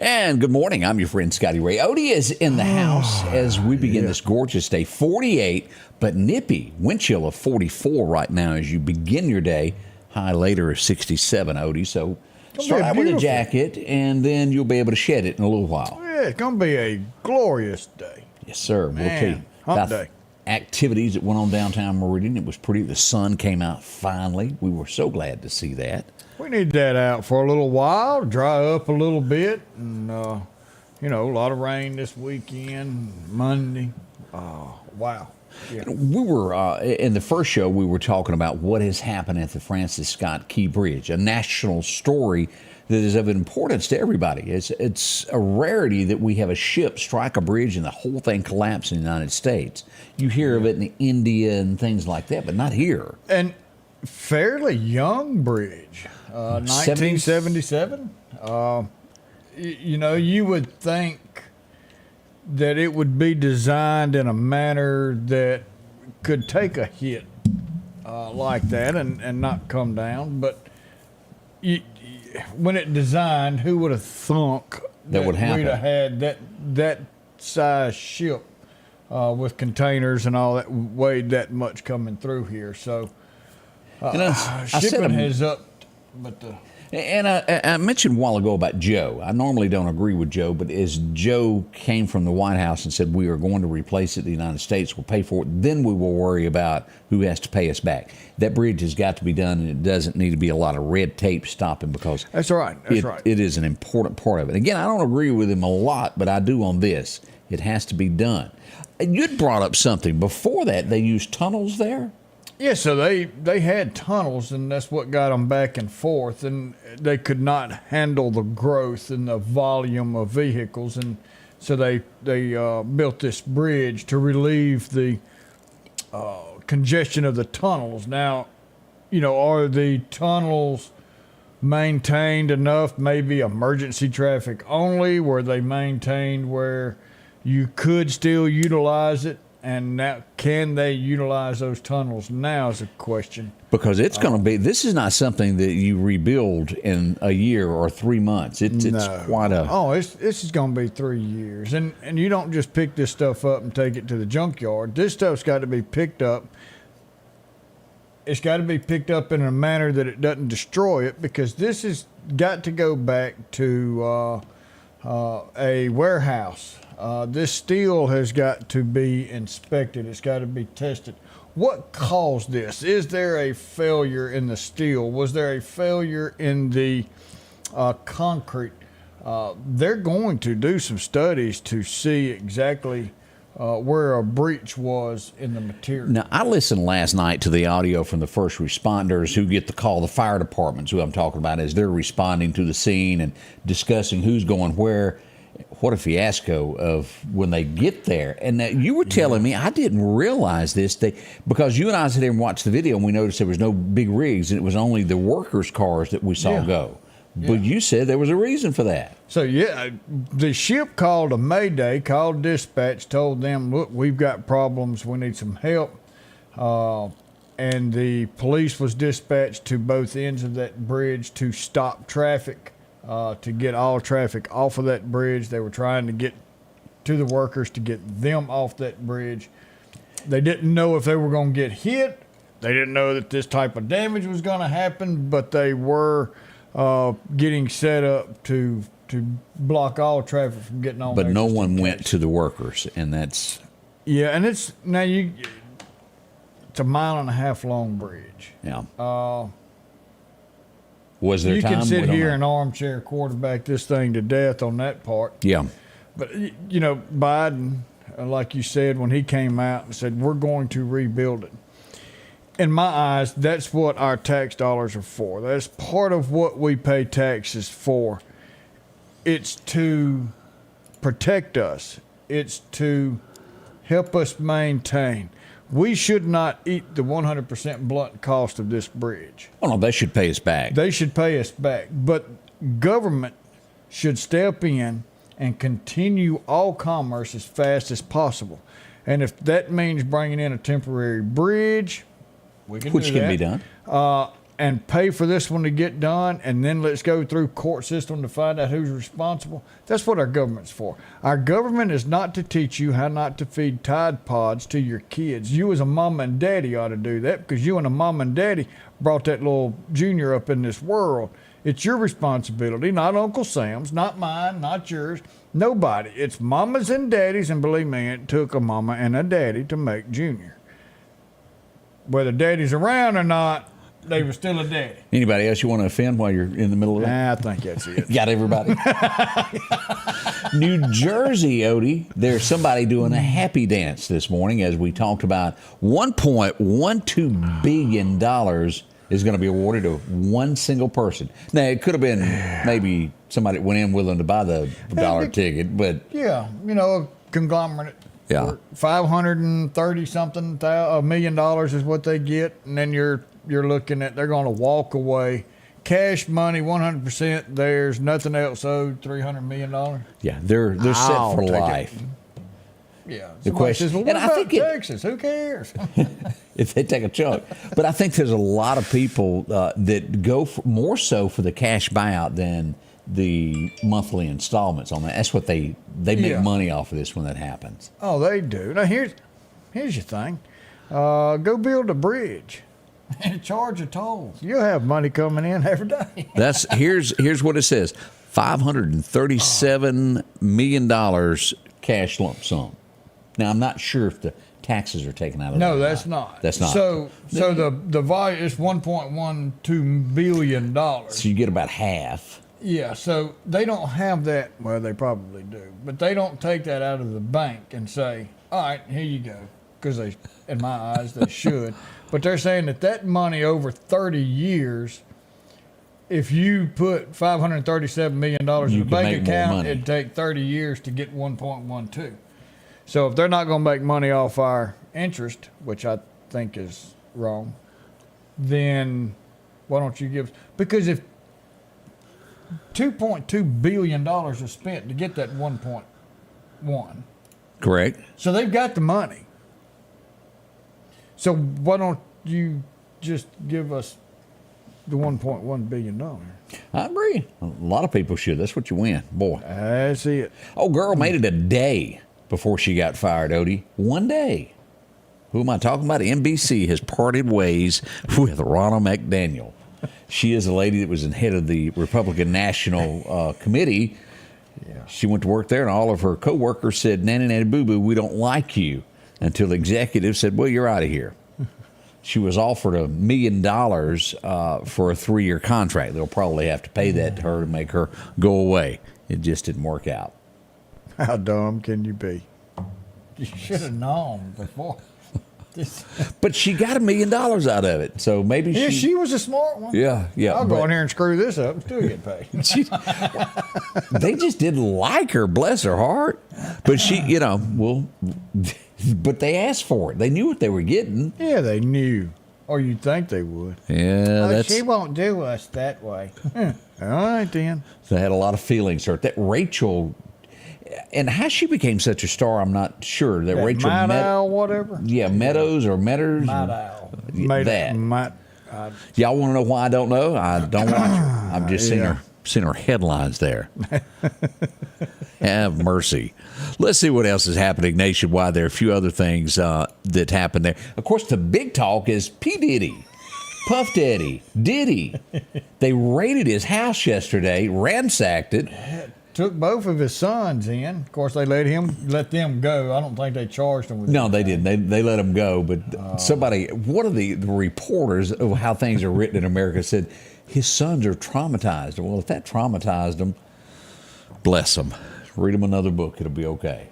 And good morning. I'm your friend Scotty Ray. Odie is in the house as we begin this gorgeous day. 48, but nippy. Wind chill of 44 right now as you begin your day. High later is 67, Odie. So start out with a jacket, and then you'll be able to shed it in a little while. Yeah, it's going to be a glorious day. Yes, sir. We'll tell you hump day. Activities that went on downtown Meridian. It was pretty. The sun came out finally. We were so glad to see that. We need that out for a little while, dry up a little bit, and, a lot of rain this weekend, Monday. Wow. Yeah. We were, in the first show, we were talking about what has happened at the Francis Scott Key Bridge, a national story that is of importance to everybody. It's a rarity that we have a ship strike a bridge and the whole thing collapse in the United States. You hear of it in India and things like that, but not here. And fairly young bridge, 1977. You would think that it would be designed in a manner that could take a hit like that and not come down. But when it designed, who would have thunk that would happen? We'd have had that size ship with containers and all that weighed that much coming through here. So shipping has upped, but And I mentioned a while ago about Joe. I normally don't agree with Joe, but as Joe came from the White House and said we are going to replace it, the United States will pay for it, then we will worry about who has to pay us back. That bridge has got to be done, and it doesn't need to be a lot of red tape stopping because that's right. It is an important part of it. Again, I don't agree with him a lot, but I do on this. It has to be done. You'd brought up something. Before that, they used tunnels there? Yeah, so they had tunnels, and that's what got them back and forth, and they could not handle the growth and the volume of vehicles, and so they built this bridge to relieve the congestion of the tunnels. Now, are the tunnels maintained enough? Maybe emergency traffic only? Were they maintained where you could still utilize it? And now, can they utilize those tunnels now is a question. Because it's going to be, this is not something that you rebuild in a year or 3 months. It's quite a... Oh, this is going to be 3 years. And you don't just pick this stuff up and take it to the junkyard. This stuff's got to be picked up. It's got to be picked up in a manner that it doesn't destroy it, because this has got to go back to a warehouse. This steel has got to be inspected. It's got to be tested. What caused this? Is there a failure in the steel? Was there a failure in the concrete? They're going to do some studies to see exactly where a breach was in the material. Now, I listened last night to the audio from the first responders who get the call, the fire departments, who I'm talking about, as they're responding to the scene and discussing who's going where. What a fiasco of when they get there. And you were telling me, I didn't realize this, because you and I sat there and watched the video and we noticed there was no big rigs and it was only the workers' cars that we saw go. Yeah. But you said there was a reason for that. So, the ship called a mayday, called dispatch, told them, look, we've got problems, we need some help. And the police was dispatched to both ends of that bridge to stop traffic. To get all traffic off of that bridge. They were trying to get to the workers to get them off that bridge. They didn't know if they were going to get hit. They didn't know that this type of damage was going to happen, but they were getting set up to block all traffic from getting on. But no one went to the workers, and that's... Yeah, and it's a 1.5 mile long bridge. Yeah. Was there you time? Can sit here and armchair quarterback this thing to death on that part. Yeah. But, Biden, like you said, when he came out and said, we're going to rebuild it. in my eyes, that's what our tax dollars are for. That's part of what we pay taxes for. It's to protect us. It's to help us maintain. We should not eat the 100% blunt cost of this bridge. Oh, no, they should pay us back. They should pay us back. But government should step in and continue all commerce as fast as possible. And if that means bringing in a temporary bridge, we can Which do can that. be done. And pay for this one to get done, and then let's go through court system to find out who's responsible. That's what our government's for. Our government is not to teach you how not to feed Tide Pods to your kids. You as a mom and daddy ought to do that, because you and a mom and daddy brought that little junior up in this world. It's your responsibility, not Uncle Sam's, not mine, not yours, nobody. It's mamas and daddies, and believe me, it took a mama and a daddy to make Junior. Whether daddy's around or not, they were still a daddy. Anybody else you want to offend while you're in the middle of that? I think that's it. Got everybody? New Jersey, Odie, there's somebody doing a happy dance this morning as we talked about $1.12 billion is going to be awarded to one single person. Now, it could have been maybe somebody that went in willing to buy the dollar ticket, but... Yeah, a conglomerate. Yeah. $530-something million is what they get, and then you're looking at they're going to walk away. Cash money, 100% theirs, nothing else owed, $300 million. Yeah, they're set I'll for take life. Yeah. The question, says, well, what and I about think Texas? Who cares? if they take a chunk. But I think there's a lot of people that go more so for the cash buyout than the monthly installments on that. That's what they make money off of this when that happens. Oh, they do. Now here's your thing. Go build a bridge and charge a toll. You'll have money coming in every day. Here's what it says: $537 million cash lump sum. Now I'm not sure if the taxes are taken out of that. No, that's not. That's not. So the value is $1.12 billion. So you get about half. Yeah, so they don't have that. Well, they probably do, but they don't take that out of the bank and say, "All right, here you go," because they, in my eyes, they should. But they're saying that money over 30 years, if you put $537 million in the bank account, it'd take 30 years to get 1.12. So if they're not going to make money off our interest, which I think is wrong, then why don't you give? Because if $2.2 billion is spent to get that 1.1. Correct. So they've got the money. So why don't you just give us the $1.1 billion? I agree. A lot of people should. That's what you win. Boy. That's it. Oh, girl made it a day before she got fired, Odie. One day. Who am I talking about? NBC has parted ways with Ronald McDaniel. She is a lady that was the head of the Republican National Committee. Yeah. She went to work there, and all of her coworkers said, "Nanny, nanny, boo, boo, we don't like you." Until the executive said, "Well, you're out of here." She was offered $1 million for a 3-year contract. They'll probably have to pay that to her to make her go away. It just didn't work out. How dumb can you be? You should have known before. But she got $1 million out of it, so maybe she was a smart one. Yeah. I'll go in here and screw this up and still get paid. They just didn't like her, bless her heart. But she, but they asked for it. They knew what they were getting. Yeah, they knew, or you'd think they would. Yeah, she won't do us that way. All right then. They had a lot of feelings hurt. That Rachel. And how she became such a star, I'm not sure. That Rachel Maddow, whatever. Yeah, Meadows or Metters. Maddow. Y'all want to know why I don't know? I don't watch her. I've just seen her headlines there. Have mercy. Let's see what else is happening nationwide. There are a few other things that happened there. Of course, the big talk is P. Diddy. Puff Daddy. Diddy. They raided his house yesterday, ransacked it. Took both of his sons in. Of course, they let them go. I don't think they charged them with No, they didn't. They let him go. But somebody, one of the reporters of how things are written in America said, his sons are traumatized. Well, if that traumatized them, bless them. Read them another book. It'll be okay.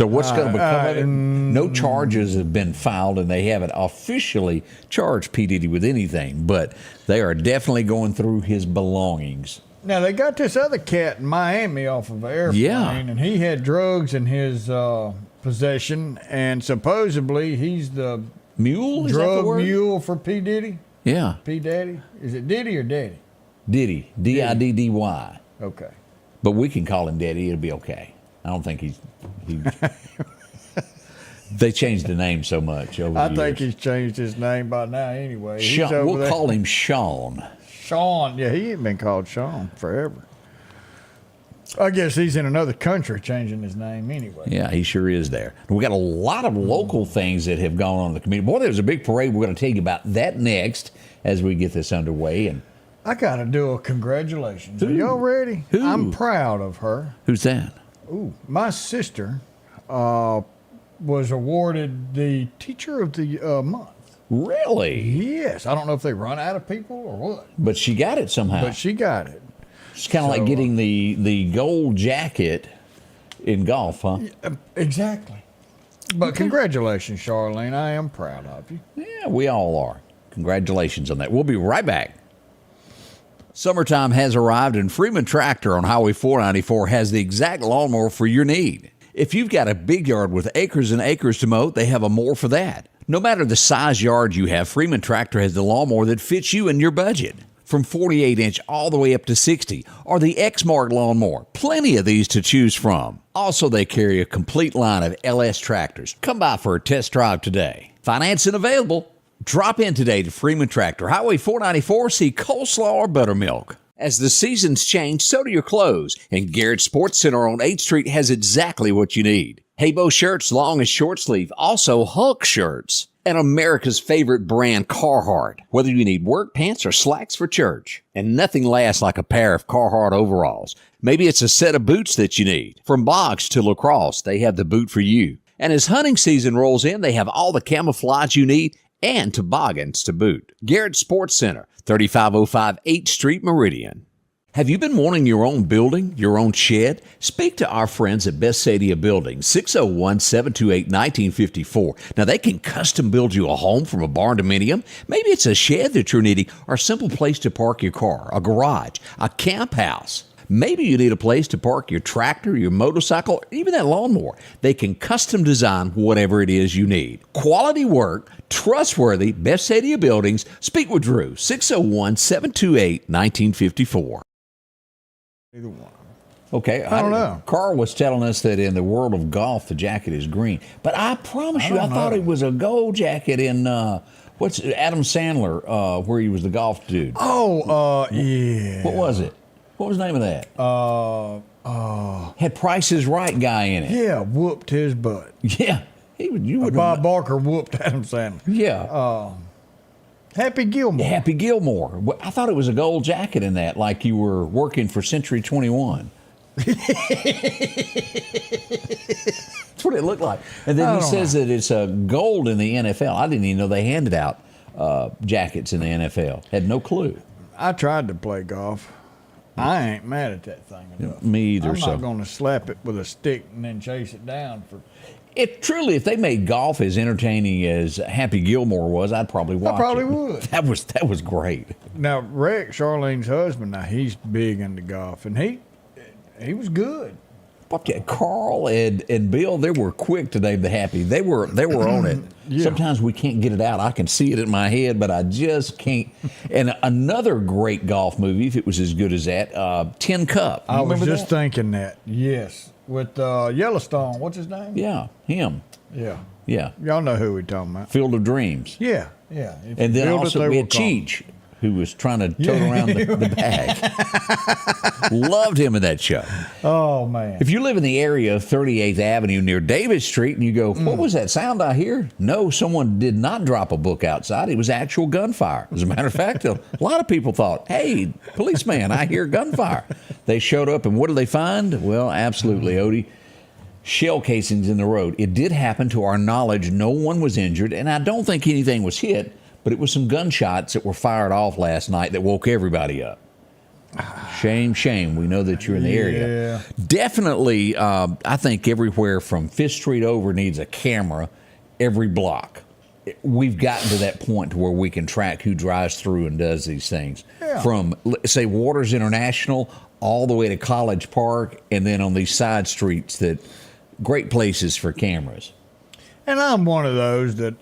So what's going to become of it? No charges have been filed, and they haven't officially charged P. Diddy with anything, but they are definitely going through his belongings. Now, they got this other cat in Miami off of an airplane, and he had drugs in his possession, and supposedly he's the Mule? Is that the drug word? mule for P. Diddy. Yeah. P. Daddy? Is it Diddy or Daddy? Diddy. D-I-D-D-Y. Okay. But we can call him Daddy. It'll be okay. I don't think he's they changed the name so much over the I years. think he's changed his name by now anyway. He's Sean, over we'll there. call him Sean. Sean. Yeah, he ain't been called Sean forever. I guess he's in another country changing his name anyway. Yeah, he sure is there. We got a lot of local things that have gone on in the community. Boy, there was a big parade. We're going to tell you about that next as we get this underway. And I got to do a congratulations. Who? Are y'all ready? Who? I'm proud of her. who's that? Ooh, my sister was awarded the Teacher of the Month. Really? Yes. I don't know if they run out of people or what, But she got it somehow. but she got it. It's kind of like getting the gold jacket in golf, huh? Exactly. But congratulations, Charlene. I am proud of you. Yeah, we all are. Congratulations on that. We'll be right back. Summertime has arrived, and Freeman Tractor on Highway 494 has the exact lawnmower for your need. If you've got a big yard with acres and acres to mow, they have a mower for that. No matter the size yard you have, Freeman Tractor has the lawnmower that fits you and your budget. From 48-inch all the way up to 60, or the X-Mark lawnmower. Plenty of these to choose from. Also, they carry a complete line of LS tractors. Come by for a test drive today. Financing available. Drop in today to Freeman Tractor, Highway 494, see coleslaw or buttermilk. As the seasons change, so do your clothes, and Garrett Sports Center on 8th Street has exactly what you need. Habo shirts, long and short sleeve, also Hulk shirts. And America's favorite brand, Carhartt. Whether you need work pants or slacks for church. And nothing lasts like a pair of Carhartt overalls. Maybe it's a set of boots that you need. From box to lacrosse, they have the boot for you. And as hunting season rolls in, they have all the camouflage you need and toboggans to boot. Garrett Sports Center, 3505 8th Street, Meridian. Have you been wanting your own building, your own shed? Speak to our friends at Best Sadia Building, 601-728-1954. Now, they can custom build you a home from a barn dominium. Maybe it's a shed that you're needing or a simple place to park your car, a garage, a camp house. Maybe you need a place to park your tractor, your motorcycle, or even that lawnmower. They can custom design whatever it is you need. Quality work, trustworthy, Best Sadia Buildings. Speak with Drew, 601-728-1954. Either one. Okay, I don't know. Carl was telling us that in the world of golf, the jacket is green. But I promise you, I thought it was a gold jacket in what's Adam Sandler, where he was the golf dude. Oh, yeah. What was it? What was the name of that? Had Price is Right guy in it. Yeah, whooped his butt. Yeah, you would. Bob Barker whooped Adam Sandler. Yeah. Happy Gilmore. Happy Gilmore. Well, I thought it was a gold jacket in that, like you were working for Century 21. That's what it looked like. And then he says that it's gold in the NFL. I didn't even know they handed out jackets in the NFL. Had no clue. I tried to play golf. I ain't mad at that thing enough. Me either. I'm not going to slap it with a stick and then chase it down for. If they made golf as entertaining as Happy Gilmore was, I'd probably watch it. I probably would. That was great. Now, Rex, Charlene's husband, now he's big into golf, and he was good. Carl and Bill, they were quick to name the Happy. They were on it. Yeah. Sometimes we can't get it out. I can see it in my head, but I just can't. And another great golf movie, if it was as good as that, Tin Cup. I was just that? thinking that. Yes, with Yellowstone. What's his name? Yeah, him. Yeah. Yeah. Y'all know who we talking about. Field of Dreams. Yeah, yeah. If And you then build it, also they we will had come. Cheech, who was trying to tote around the bag. Loved him in that show. Oh, man. If you live in the area of 38th Avenue near Davis Street and you go, what was that sound I hear? No, someone did not drop a book outside. It was actual gunfire. As a matter of fact, a lot of people thought, hey, policeman, I hear gunfire. They showed up and what did they find? Well, absolutely, Odie. Shell casings in the road. It did happen. To our knowledge, no one was injured, and I don't think anything was hit, but it was some gunshots that were fired off last night that woke everybody up. Shame. We know that you're in the area. Definitely, I think everywhere from Fifth Street over needs a camera every block. We've gotten to that point to where we can track who drives through and does these things. Yeah. From, say, Waters International all the way to College Park, and then on these side streets, that great places for cameras. And I'm one of those that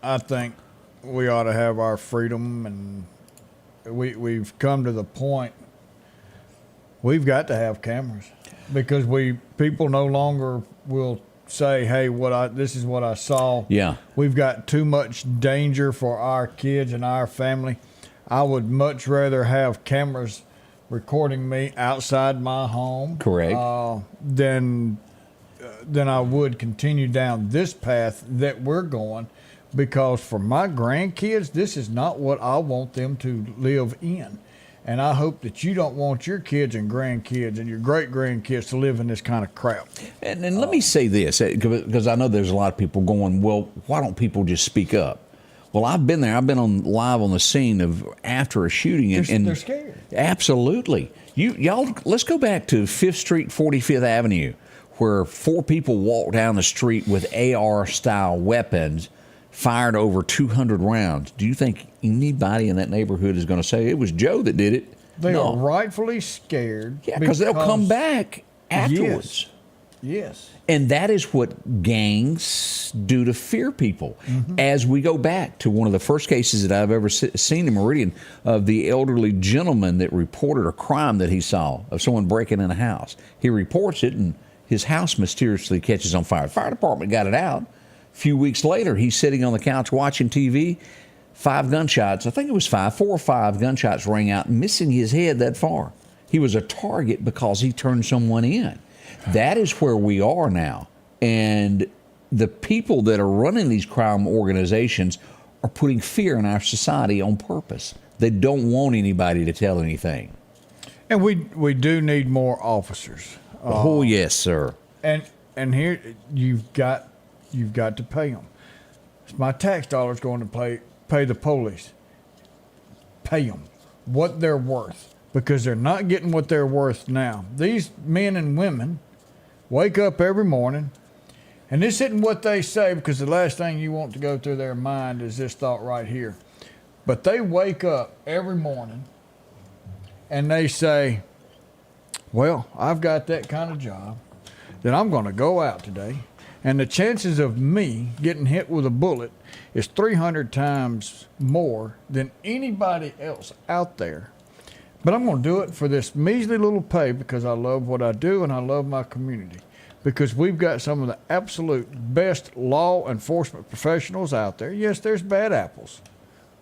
I think we ought to have our freedom, and we've come to the point we've got to have cameras because people no longer will say, hey, this is what I saw. Yeah. We've got too much danger for our kids and our family. I would much rather have cameras recording me outside my home. Correct. Than I would continue down this path that we're going, because for my grandkids, this is not what I want them to live in. And I hope that you don't want your kids and grandkids and your great-grandkids to live in this kind of crap. And let me say this, because I know there's a lot of people going, well, why don't people just speak up? Well, I've been there. I've been live on the scene of after a shooting. And they're scared. Absolutely. Y'all, let's go back to 5th Street, 45th Avenue, where 4 people walked down the street with AR-style weapons, fired over 200 rounds. Do you think anybody in that neighborhood is going to say it was Joe that did it? They are rightfully scared. Yeah, because they'll come back afterwards. Yes. And that is what gangs do to fear people. Mm-hmm. As we go back to one of the first cases that I've ever seen in Meridian of the elderly gentleman that reported a crime that he saw of someone breaking in a house. He reports it, and his house mysteriously catches on fire. The fire department got it out. A few weeks later, he's sitting on the couch watching TV. 5 gunshots, I think it was 4 or 5 gunshots rang out, missing his head that far. He was a target because he turned someone in. That is where we are now. And the people that are running these crime organizations are putting fear in our society on purpose. They don't want anybody to tell anything. And we do need more officers. Oh, yes, sir. And here you've got to pay them. It's my tax dollars going to pay the police. Pay them what they're worth, because they're not getting what they're worth now. These men and women wake up every morning, and this isn't what they say, because the last thing you want to go through their mind is this thought right here. But they wake up every morning and they say, well, I've got that kind of job that I'm going to go out today, and the chances of me getting hit with a bullet is 300 times more than anybody else out there. But I'm going to do it for this measly little pay because I love what I do and I love my community. Because we've got some of the absolute best law enforcement professionals out there. Yes, there's bad apples,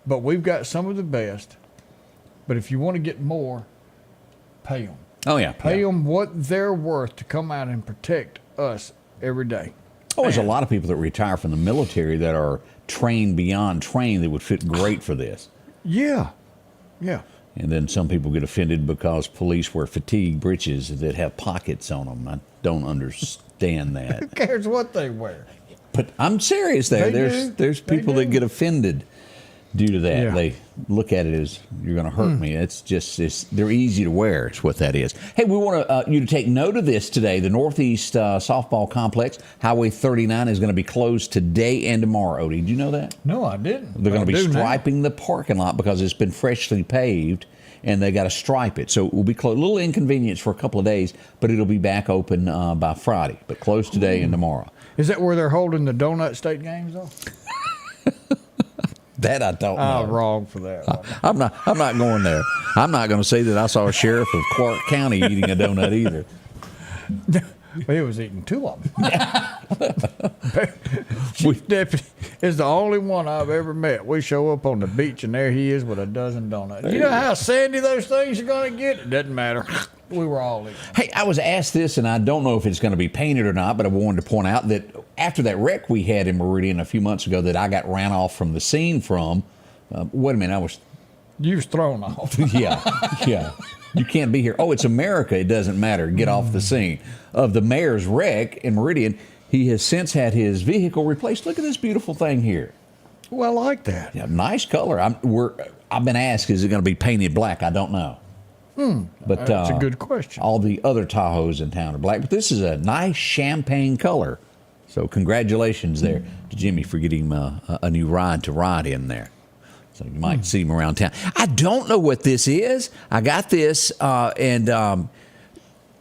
but we've got some of the best. But if you want to get more, pay them. Oh, yeah. Pay them what they're worth to come out and protect us every day. Oh, there's a lot of people that retire from the military that are trained beyond trained that would fit great for this. Yeah. And then some people get offended because police wear fatigue breeches that have pockets on them. I don't understand that. Who cares what they wear? But I'm serious there. There's people that get offended due to that. Yeah. They look at it as, you're going to hurt me. They're easy to wear. It's what that is. Hey, we want you to take note of this today. The Northeast Softball Complex, Highway 39, is going to be closed today and tomorrow. Odie, did you know that? No, I didn't. They're going to be striping the parking lot because it's been freshly paved, and they got to stripe it. So it will be closed. A little inconvenience for a couple of days, but it'll be back open by Friday, but closed today and tomorrow. Is that where they're holding the Donut State games, though? That I don't know. I'm wrong for that one. I'm not going there. I'm not going to say that I saw a sheriff of Clark County eating a donut either. Well, he was eating 2 of them. Chief Deputy is the only one I've ever met. We show up on the beach, and there he is with a dozen donuts. You know how sandy those things are going to get? It doesn't matter. We were all eating. Hey, I was asked this, and I don't know if it's going to be painted or not, but I wanted to point out that after that wreck we had in Meridian a few months ago that I got ran off from the scene from, wait a minute, You was thrown off. Yeah. You can't be here. Oh, it's America. It doesn't matter. Get off the scene. Of the mayor's wreck in Meridian, he has since had his vehicle replaced. Look at this beautiful thing here. Well, I like that. Yeah, nice color. I've been asked, is it going to be painted black? I don't know. But That's a good question. All the other Tahoes in town are black, but this is a nice champagne color. So congratulations there to Jimmy for getting a new ride to ride in there. So you might see him around town. I don't know what this is. I got this, and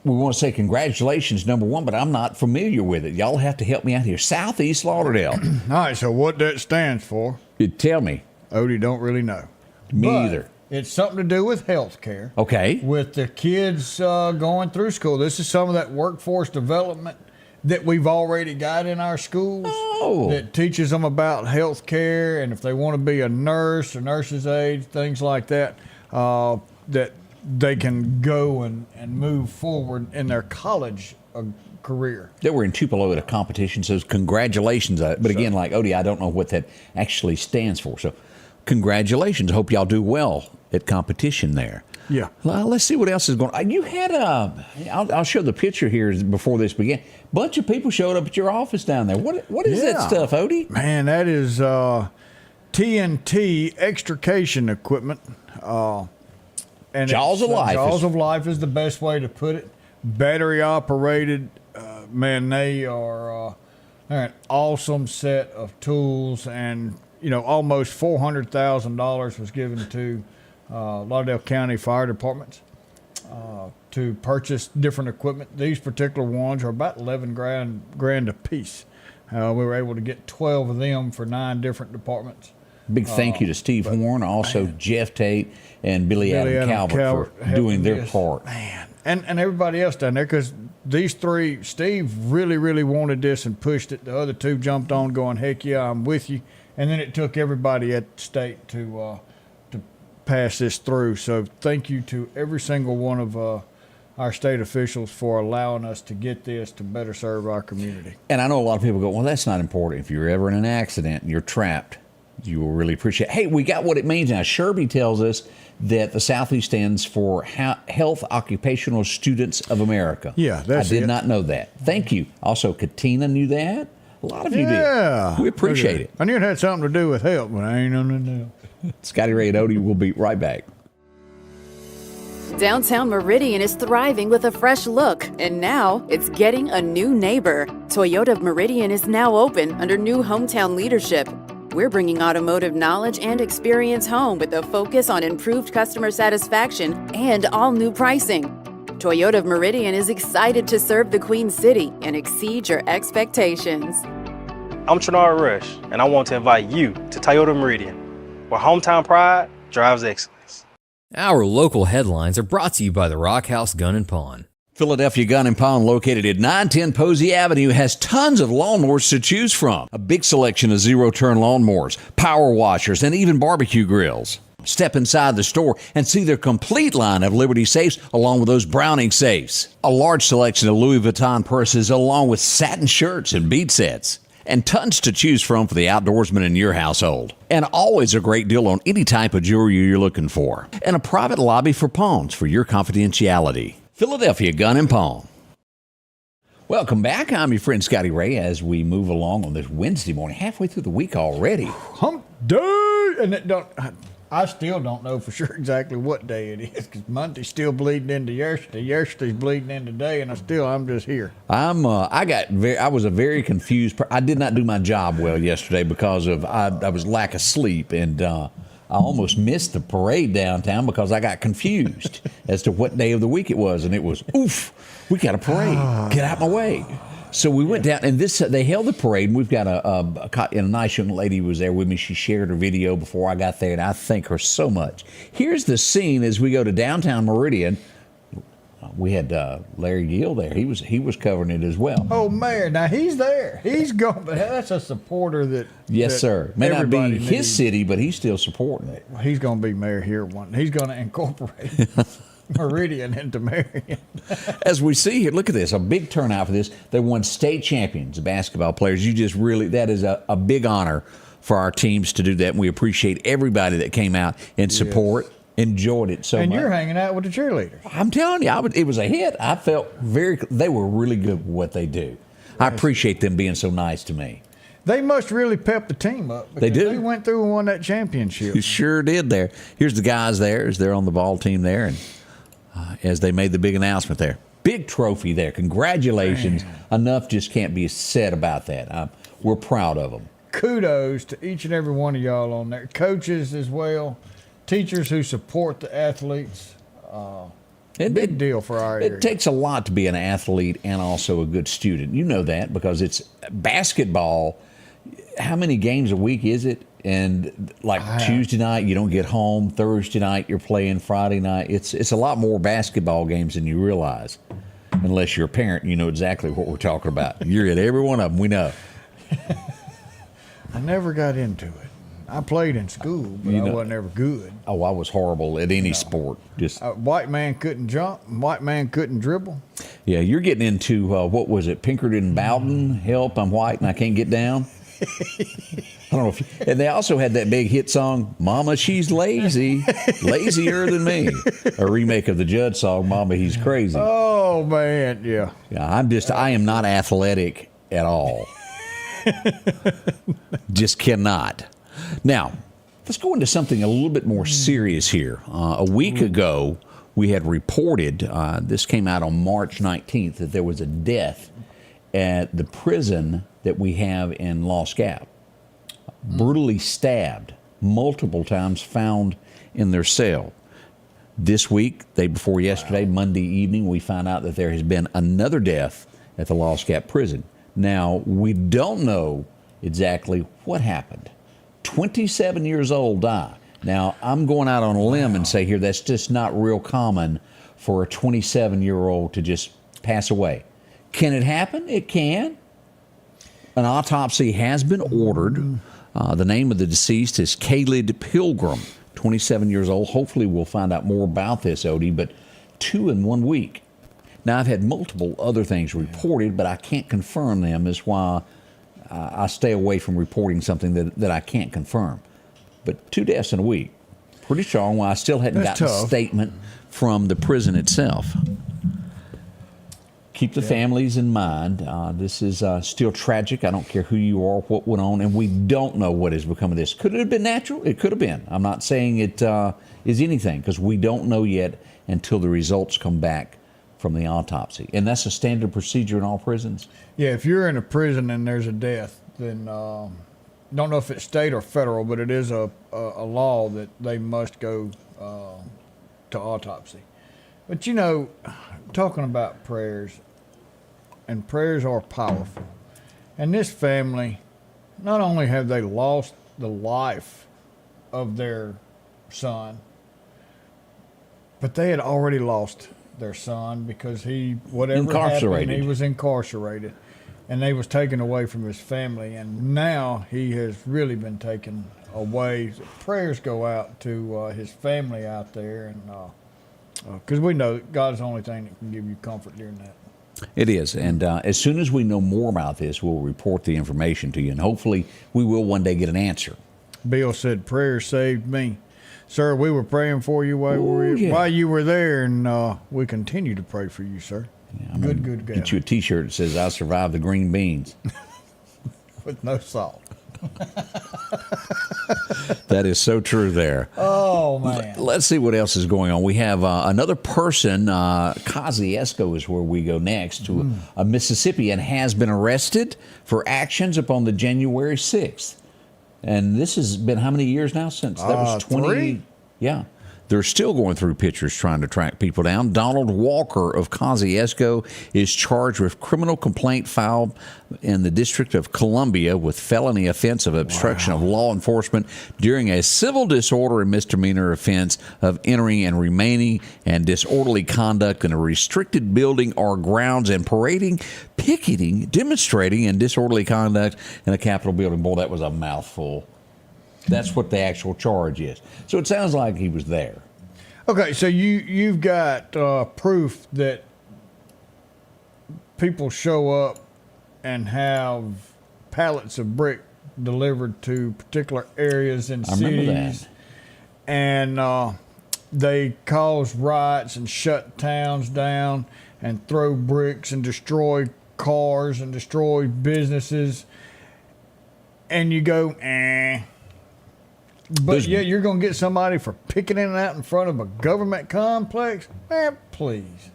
we want to say congratulations, number one, but I'm not familiar with it. Y'all have to help me out here. Southeast Lauderdale. All right, so what that stands for, Tell me. Odie don't really know. Me But either. It's something to do with health care. Okay. With the kids going through school. This is some of that workforce development that we've already got in our schools that teaches them about health care, and if they want to be a nurse or nurse's aide, things like that, that they can go and move forward in their college career. They were in Tupelo at a competition, so congratulations. But again, like Odie, I don't know what that actually stands for. So congratulations. I hope y'all do well at competition there. Yeah. Well, let's see what else is going on. You had I'll show the picture here before this began. Bunch of people showed up at your office down there. What is that stuff, Odie? Man, that is TNT extrication equipment. And Jaws of life. Jaws of life is the best way to put it. Battery operated. Man, they are they're an awesome set of tools, and almost $400,000 was given to Lauderdale County Fire Departments to purchase different equipment. These particular ones are about 11 grand a piece. We were able to get 12 of them for 9 different departments. Big thank you to Steve Horn, also Jeff Tate and Billy Adam Calvert for doing their part. Man, and everybody else down there, because these three, Steve really, really wanted this and pushed it. The other two jumped on going, heck yeah, I'm with you. And then it took everybody at the state to pass this through. So thank you to every single one of our state officials for allowing us to get this to better serve our community. And I know a lot of people go, well, that's not important. If you're ever in an accident and you're trapped, you will really appreciate it. Hey, we got what it means now. Sherby tells us that the Southeast stands for Health Occupational Students of America. Yeah, that's I did not know that. Thank you. Also, Katina knew that. A lot of you did. We appreciate it. I knew it had something to do with health, but I ain't know nothing else. Scotty Ray and Odie will be right back. Downtown Meridian is thriving with a fresh look, and now it's getting a new neighbor. Toyota of Meridian is now open under new hometown leadership. We're bringing automotive knowledge and experience home with a focus on improved customer satisfaction and all new pricing. Toyota of Meridian is excited to serve the Queen City and exceed your expectations. I'm Trinard Rush, and I want to invite you to Toyota Meridian, where hometown pride drives excellence. Our local headlines are brought to you by the Rock House Gun and Pawn. Philadelphia Gun and Pawn, located at 910 Posey Avenue, has tons of lawnmowers to choose from. A big selection of zero-turn lawnmowers, power washers, and even barbecue grills. Step inside the store and see their complete line of Liberty safes along with those Browning safes. A large selection of Louis Vuitton purses along with satin shirts and bead sets. And tons to choose from for the outdoorsman in your household. And always a great deal on any type of jewelry you're looking for. And a private lobby for pawns for your confidentiality. Philadelphia Gun and Pawn. Welcome back. I'm your friend Scotty Ray as we move along on this Wednesday morning, halfway through the week already. Hump day! And I still don't know for sure exactly what day it is, because Monday's still bleeding into yesterday. Yesterday's bleeding into today, and I'm just here. I was a very confused. I did not do my job well yesterday because of I was lack of sleep, and I almost missed the parade downtown because I got confused as to what day of the week it was, and it was we got a parade. Get out my way. So we went down, and they held the parade, and we've got a nice young lady who was there with me. She shared her video before I got there, and I thank her so much. Here's the scene as we go to downtown Meridian. We had Larry Gill there. He was covering it as well. Oh, Mayor, now he's there. He's going, but that's a supporter that. Yes, that sir. May not be everybody his needs. city, but he's still supporting it. Well, he's going to be mayor here one. He's going to incorporate Meridian into Meridian. As we see here, look at this, a big turnout for this. They won state champions, basketball players. That is a big honor for our teams to do that, and we appreciate everybody that came out and support. Yes. Enjoyed it so much. And you're hanging out with the cheerleaders. I'm telling you, it was a hit. I felt they were really good with what they do. I appreciate them being so nice to me. They must really pep the team up. They do. They went through and won that championship. You sure did there. Here's the guys there. They're on the ball team there. And as they made the big announcement there. Big trophy there. Congratulations. Man. Enough just can't be said about that. We're proud of them. Kudos to each and every one of y'all on there. Coaches as well. Teachers who support the athletes. Big deal for our area. It takes a lot to be an athlete and also a good student. You know that because it's basketball. How many games a week is it? And like Tuesday night, you don't get home. Thursday night, you're playing. Friday night, it's a lot more basketball games than you realize. Unless you're a parent, you know exactly what we're talking about. You're at every one of them. We know. I never got into it. I played in school, but I wasn't ever good. Oh, I was horrible at any sport. Just white man couldn't jump, and white man couldn't dribble. Yeah, you're getting into what was it? Pinkerton Bowden. Help! I'm white and I can't get down. I don't know and they also had that big hit song, "Mama, She's Lazy, Lazier Than Me," a remake of the Judd song, "Mama, He's Crazy." Oh man, yeah. I am not athletic at all. Just cannot. Now, let's go into something a little bit more serious here. A week ago, we had reported, this came out on March 19th, that there was a death at the prison that we have in Lost Gap. Brutally stabbed multiple times, found in their cell. This week, day before yesterday, Monday evening, we found out that there has been another death at the Lost Gap prison. Now, we don't know exactly what happened. 27 years old died. Now, I'm going out on a limb and say here that's just not real common for a 27-year-old to just pass away. Can it happen? It can. An autopsy has been ordered. The name of the deceased is Caleb Pilgrim, 27 years old. Hopefully we'll find out more about this, Odie, but 2 in 1 week. Now, I've had multiple other things reported, but I can't confirm them. Is why I stay away from reporting something that I can't confirm. But 2 deaths in a week, pretty strong. Well, I still hadn't gotten a statement from the prison itself. Keep the families in mind. This is still tragic. I don't care who you are, what went on, and we don't know what has become of this. Could it have been natural? It could have been. I'm not saying it is anything because we don't know yet until the results come back from the autopsy. And that's a standard procedure in all prisons? Yeah, if you're in a prison and there's a death, then don't know if it's state or federal, but it is a law that they must go to autopsy. But, you know, talking about prayers, and prayers are powerful. And this family, not only have they lost the life of their son, but they had already lost their son because whatever happened, he was incarcerated. And they was taken away from his family. And now he has really been taken away. So prayers go out to his family out there. And because we know that God's the only thing that can give you comfort during that. It is. And as soon as we know more about this, we'll report the information to you. And hopefully we will one day get an answer. Bill said, prayer saved me. Sir, we were praying for you while you were there, and we continue to pray for you, sir. Yeah, good guy. Get you a T-shirt that says, "I survived the green beans." With no salt. That is so true there. Oh, man. Let's see what else is going on. We have another person, Kosciuszko is where we go next, to a Mississippian has been arrested for actions upon the January 6th. And this has been how many years now since? That was 20. 3? Yeah. They're still going through pictures trying to track people down. Donald Walker of Kosciuszko is charged with criminal complaint filed in the District of Columbia with felony offense of obstruction of law enforcement during a civil disorder and misdemeanor offense of entering and remaining and disorderly conduct in a restricted building or grounds and parading, picketing, demonstrating, and disorderly conduct in a Capitol building. Boy, that was a mouthful. That's what the actual charge is. So it sounds like he was there. Okay, so you've got proof that people show up and have pallets of brick delivered to particular areas in cities. And they cause riots and shut towns down and throw bricks and destroy cars and destroy businesses. And you go, But yeah, you're going to get somebody for picketing it out in front of a government complex? Man, please.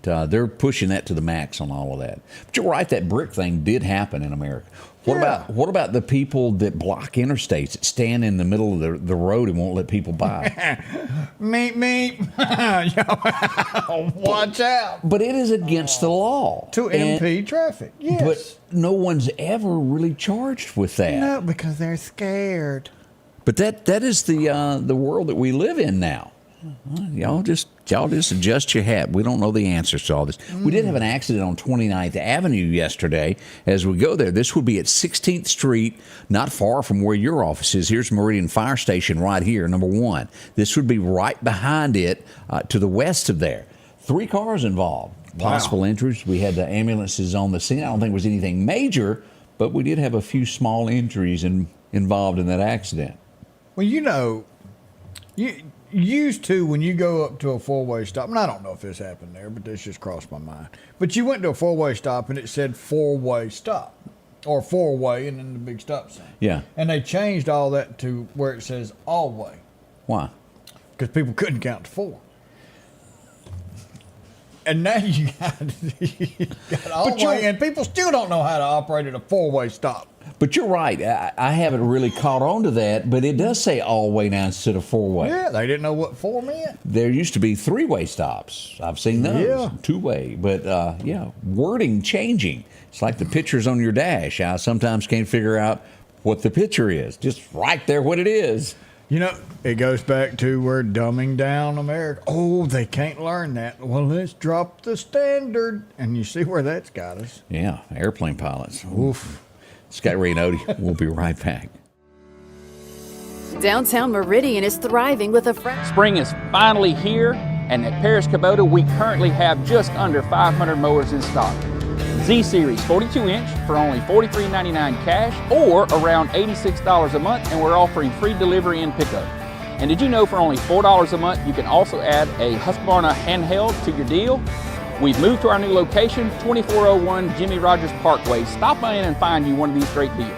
They're pushing that to the max on all of that. But you're right, that brick thing did happen in America. What about the people that block interstates, that stand in the middle of the road and won't let people by? Meep. Watch out. But it is against the law. To impede traffic, yes. But no one's ever really charged with that. No, because they're scared. But that is the world that we live in now. Y'all just adjust your hat. We don't know the answers to all this. We did have an accident on 29th Avenue yesterday. As we go there, this would be at 16th Street, not far from where your office is. Here's Meridian Fire Station right here, number 1. This would be right behind it to the west of there. 3 cars involved. Possible injuries. We had the ambulances on the scene. I don't think it was anything major, but we did have a few small injuries involved in that accident. Well, you used to, when you go up to a 4-way stop, and I don't know if this happened there, but this just crossed my mind. But you went to a 4-way stop and it said 4-way stop, or 4-way, and then the big stop sign. Yeah. And they changed all that to where it says all-way. Why? Because people couldn't count to 4. And now you got all-way, and people still don't know how to operate at a 4-way stop. But you're right. I haven't really caught on to that, but it does say all-way now instead of 4-way. Yeah, they didn't know what 4 meant. There used to be 3-way stops. I've seen those. Yeah. 2-way. But, wording changing. It's like the pictures on your dash. I sometimes can't figure out what the picture is. Just right there what it is. You know, it goes back to we're dumbing down America. Oh, they can't learn that. Well, let's drop the standard. And you see where that's got us. Yeah, airplane pilots. Oof. Scotty Ray and Odie. We'll be right back. Downtown Meridian is thriving with a fresh. Spring is finally here, and at Paris Kubota, we currently have just under 500 mowers in stock. Z-Series 42-inch for only $43.99 cash or around $86 a month, and we're offering free delivery and pickup. And did you know for only $4 a month, you can also add a Husqvarna handheld to your deal? We've moved to our new location, 2401 Jimmy Rogers Parkway. Stop by in and find you one of these great deals.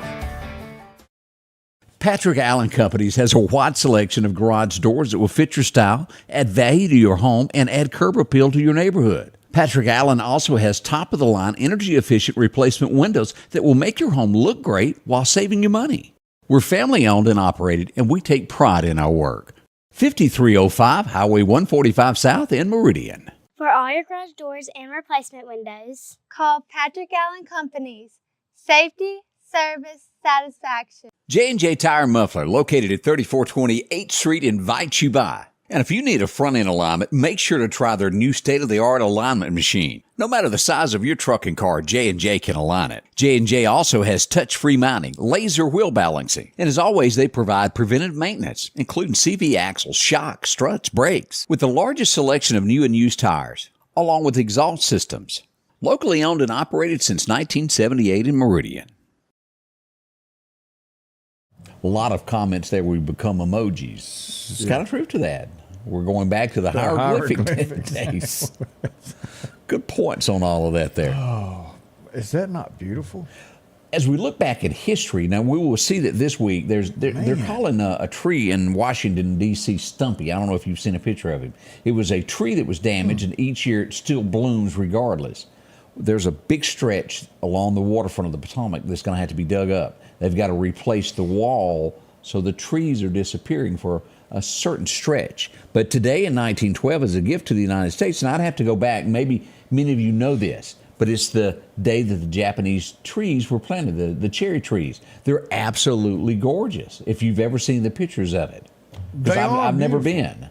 Patrick Allen Companies has a wide selection of garage doors that will fit your style, add value to your home, and add curb appeal to your neighborhood. Patrick Allen also has top-of-the-line, energy-efficient replacement windows that will make your home look great while saving you money. We're family-owned and operated, and we take pride in our work. 5305 Highway 145 South in Meridian. For all your garage doors and replacement windows, call Patrick Allen Companies. Safety, service, satisfaction. J&J Tire Muffler, located at 3420 8th Street, invites you by. And if you need a front-end alignment, make sure to try their new state-of-the-art alignment machine. No matter the size of your truck and car, J&J can align it. J&J also has touch-free mounting, laser wheel balancing, and as always, they provide preventive maintenance, including CV axles, shocks, struts, brakes, with the largest selection of new and used tires, along with exhaust systems. Locally owned and operated since 1978 in Meridian. A lot of comments there, we become emojis. It's kind of truth to that. We're going back to the hieroglyphic days. Good points on all of that there. Oh, is that not beautiful? As we look back at history, now we will see that this week they're calling a tree in Washington, D.C. Stumpy. I don't know if you've seen a picture of him. It was a tree that was damaged, and each year it still blooms regardless. There's a big stretch along the waterfront of the Potomac that's going to have to be dug up. They've got to replace the wall, so the trees are disappearing for a certain stretch. But today in 1912, as a gift to the United States, and I'd have to go back, maybe many of you know this, but it's the day that the Japanese trees were planted, the cherry trees. They're absolutely gorgeous, if you've ever seen the pictures of it. Because I've never been.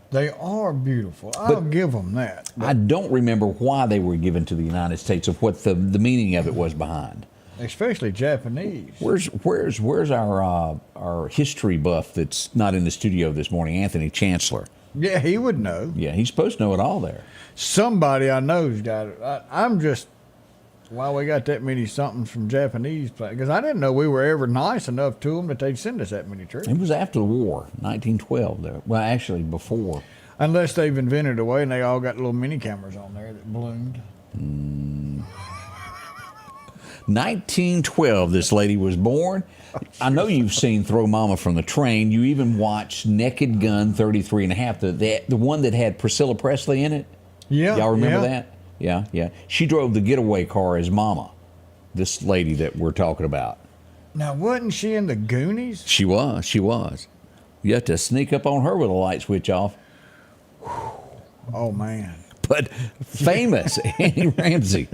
They are beautiful. I'll give them that. I don't remember why they were given to the United States, of what the meaning of it was behind. Especially Japanese. Where's our history buff that's not in the studio this morning, Anthony Chancellor? Yeah, he would know. Yeah, he's supposed to know it all there. Somebody I know's got it. I'm just, why we got that many somethings from Japanese, because I didn't know we were ever nice enough to them that they'd send us that many trees. It was after the war, 1912. There. Well, actually before. Unless they've invented a way and they all got little mini cameras on there that bloomed. 1912, this lady was born. I know you've seen Throw Mama from the Train. You even watched Naked Gun 33 and a half, the one that had Priscilla Presley in it. Yeah. Y'all remember that? Yeah, yeah. She drove the getaway car as Mama, this lady that we're talking about. Now, wasn't she in the Goonies? She was. You have to sneak up on her with a light switch off. Oh, man. But famous Annie Ramsey.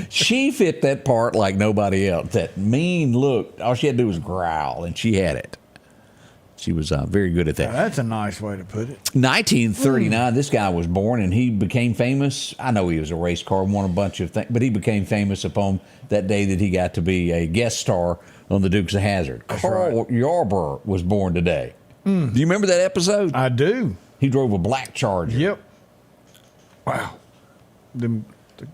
She fit that part like nobody else. That mean look. All she had to do was growl, and she had it. She was very good at that. Now, that's a nice way to put it. 1939, this guy was born, and he became famous. I know he was a race car, won a bunch of things, but he became famous upon that day that he got to be a guest star on the Dukes of Hazzard. Carl Yarborough was born today. Do you remember that episode? I do. He drove a black Charger. Yep. Wow. The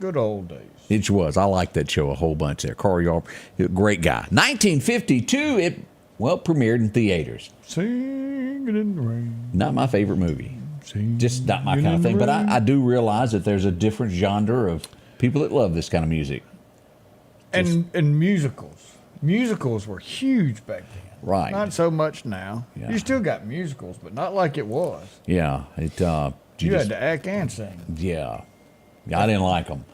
good old days. It was. I liked that show a whole bunch there. Carl Yarborough, great guy. 1952, it premiered in theaters. Singing in the rain. Not my favorite movie. Singing Just not my kind of thing. But I do realize that there's a different genre of people that love this kind of music. And musicals. Musicals were huge back then. Right. Not so much now. Yeah. You still got musicals, but not like it was. Yeah. You had to act and sing. Yeah. I didn't like them.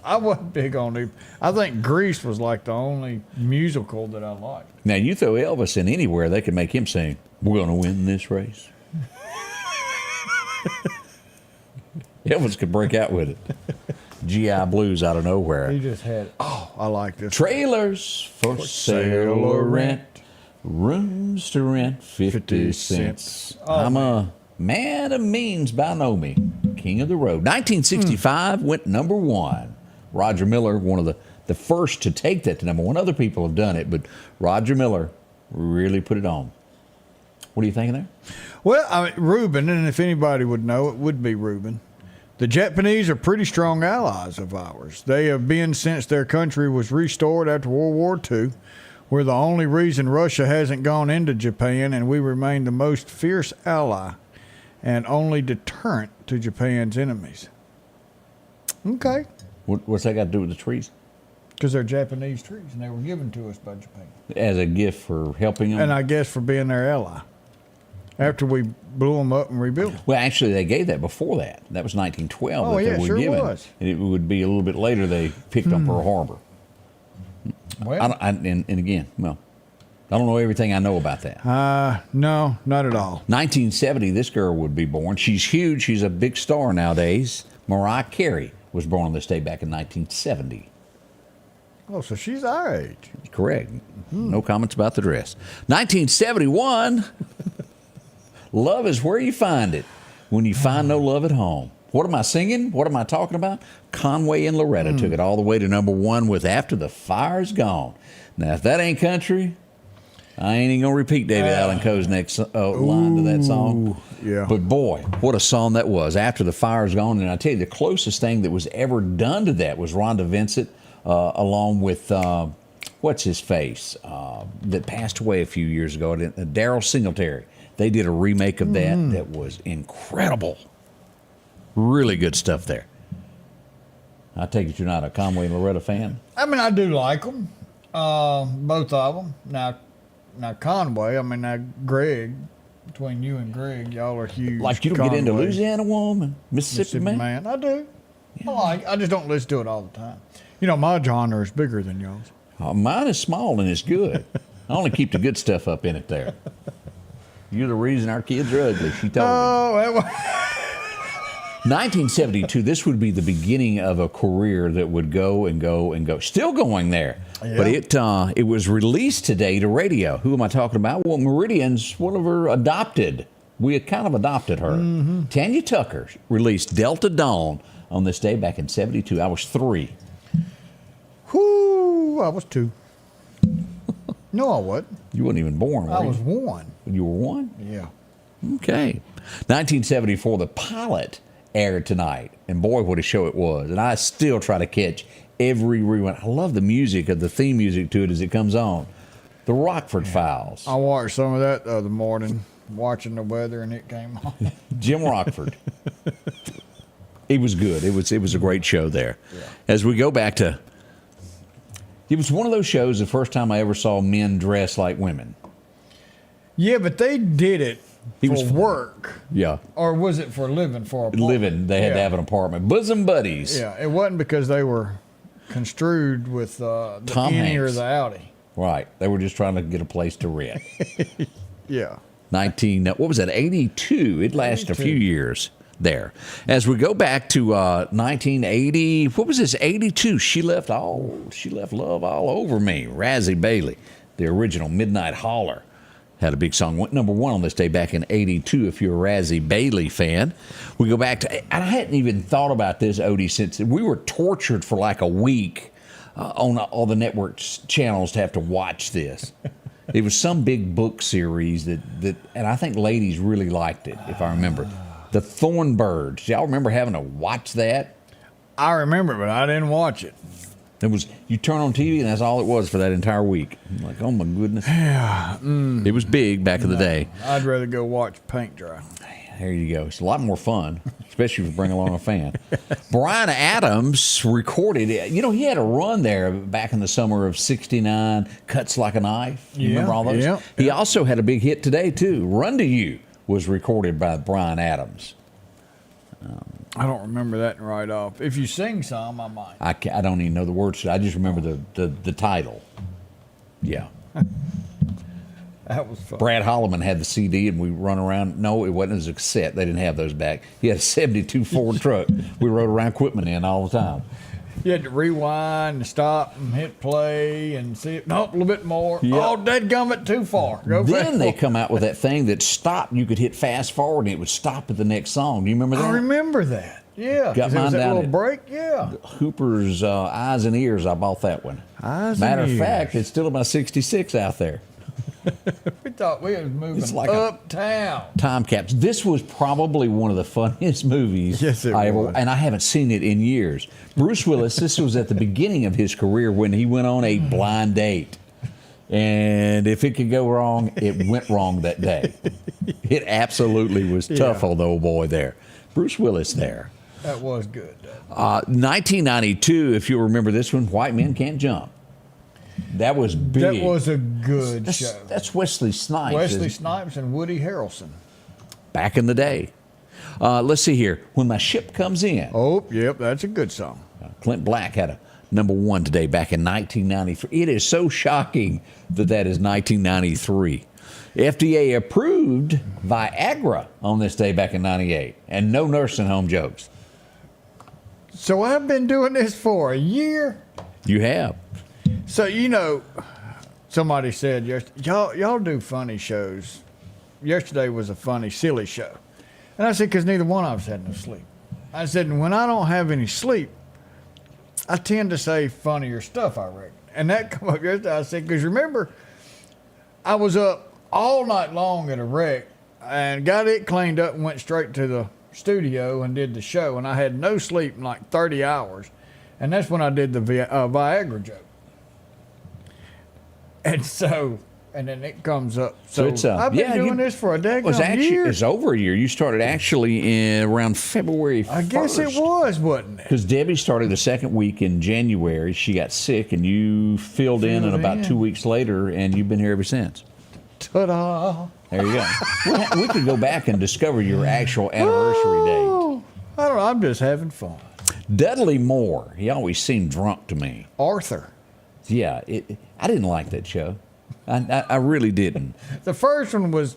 I wasn't big on it. I think Grease was like the only musical that I liked. Now, you throw Elvis in anywhere, they can make him sing, "We're going to win this race." Elvis could break out with it. GI Blues out of nowhere. He just had, I like this. Trailers for sale or rent. Rooms to rent, 50 cents. I'm a man of means by no means. King of the road. 1965 went number one. Roger Miller, one of the first to take that to number one. Other people have done it, but Roger Miller really put it on. What are you thinking there? Well, Reuben, and if anybody would know, it would be Reuben. The Japanese are pretty strong allies of ours. They have been since their country was restored after World War II. We're the only reason Russia hasn't gone into Japan, and we remain the most fierce ally and only deterrent to Japan's enemies. Okay. What's that got to do with the trees? Because they're Japanese trees, and they were given to us by Japan. As a gift for helping them? And I guess for being their ally. After we blew them up and rebuilt them. Well, actually, they gave that before that. That was 1912 Oh, that yeah, they were sure given. was. And it would be a little bit later they picked up Pearl Harbor. Well, And again, well, I don't know everything I know about that. no, not at all. 1970, this girl would be born. She's huge. She's a big star nowadays. Mariah Carey was born on this day back in 1970. Oh, so she's our age. Correct. No comments about the dress. 1971, love is where you find it when you find no love at home. What am I singing? What am I talking about? Conway and Loretta took it all the way to number one with After the Fire's Gone. Now, if that ain't country, I ain't even going to repeat David Allan Coe's next line to that song. Yeah. But boy, what a song that was. After the Fire's Gone. And I tell you, the closest thing that was ever done to that was Rhonda Vincent, along with, what's his face, that passed away a few years ago, Daryl Singletary. They did a remake of that was incredible. Really good stuff there. I take it you're not a Conway and Loretta fan? I mean, I do like them, both of them. Now Conway, Greg, between you and Greg, y'all are huge. Like you don't get into Louisiana Woman, Mississippi Man? I do. Yeah. I just don't listen to it all the time. You know, my genre is bigger than yours. Mine is small and it's good. I only keep the good stuff up in it there. You're the reason our kids are ugly, she told me. 1972, this would be the beginning of a career that would go and go and go. Still going there. Yeah. But it was released today to radio. Who am I talking about? Well, Meridian's one of her adopted. We had kind of adopted her. Mm-hmm. Tanya Tucker released Delta Dawn on this day back in 72. I was 3. Whoo, I was 2. No, I wasn't. You weren't even born, were you? I was 1. You were 1? Yeah. Okay. 1974, The Pilot aired tonight, and boy, what a show it was. And I still try to catch every rerun. I love the music of the theme music to it as it comes on. The Rockford Files. I watched some of that the other morning, watching the weather, and it came on. Jim Rockford. It was good. It was a great show there. Yeah. As we go back to It was one of those shows, the first time I ever saw men dress like women. Yeah, but they did it for work. Yeah. Or was it for living? For a living. They had to have an apartment. Bosom buddies. Yeah, it wasn't because they were construed with the Tom innie or Hanks. the outie. Right. They were just trying to get a place to rent. Yeah. What was that, 82? It lasted a few years there. As we go back to 1980, what was this, 82? She left love all over me. Razzie Bailey, the original Midnight Holler, had a big song. Went number one on this day back in 82 if you're a Razzie Bailey fan. We go back to, and I hadn't even thought about this, Odie, since we were tortured for like a week on all the network channels to have to watch this. It was some big book series that, and I think ladies really liked it, if I remember. The Thornbirds. Y'all remember having to watch that? I remember it, but I didn't watch it. It was, you turn on TV and that's all it was for that entire week. I'm like, oh my goodness. Yeah. It was big back in the day. I'd rather go watch paint dry. There you go. It's a lot more fun, especially if you bring along a fan. Bryan Adams recorded it. You know, he had a run there back in the summer of ¡69, Cuts Like a Knife. You remember all those? Yeah. He also had a big hit today, too. Run to You was recorded by Bryan Adams. I don't remember that right off. If you sing some, I might. I don't even know the words. I just remember the title. Yeah. That was fun. Brad Holloman had the CD, and we run around. No, it wasn't as a cassette. They didn't have those back. He had a 72 Ford truck. We rode around equipment in all the time. You had to rewind and stop and hit play and see it. Nope, a little bit more. Yep. Oh, dadgummit, too far. Go Then fast they forward. come out with that thing that stopped. You could hit fast forward, and it would stop at the next song. Do you remember that? I remember that. Yeah. Got Is it mine that down little at- break? Yeah. Hooper's Eyes and Ears. I bought that one. Eyes Matter and of Ears. fact, it's still in my 66 out there. We thought we was moving It's like uptown. Time caps. This was probably one of the funniest movies Yes, it I ever, was. and I haven't seen it in years. Bruce Willis, this was at the beginning of his career when he went on a blind date. And if it could go wrong, it went wrong that day. It absolutely was tough on the old boy there. Bruce Willis there. That was good. 1992, if you remember this one, White Men Can't Jump. That was big. That was a good show. That's Wesley Snipes. Wesley Snipes and Woody Harrelson. Back in the day. Let's see here. When My Ship Comes In. Oh, yep, that's a good song. Clint Black had a number one today back in 1993. It is so shocking that is 1993. FDA approved Viagra on this day back in 98. And no nursing home jokes. So I've been doing this for a year. You have. So, you know, somebody said, y'all do funny shows. Yesterday was a funny, silly show. And I said, because neither one of us had no sleep. I said, and when I don't have any sleep, I tend to say funnier stuff, I reckon. And that come up yesterday. I said, because remember, I was up all night long at a wreck and got it cleaned up and went straight to the studio and did the show. And I had no sleep in like 30 hours. And that's when I did the Viagra joke. And so, and then it comes up. So it's I've been doing this for a daggone year. It's over a year. You started actually around February 1st. I guess it was, wasn't it? Because Debbie started the second week in January. She got sick, and you filled in about 2 weeks later, and you've been here ever since. Ta-da. There you go. we could go back and discover your actual anniversary date. I don't know. I'm just having fun. Dudley Moore. He always seemed drunk to me. Arthur. Yeah, I didn't like that show. I really didn't. The first one was,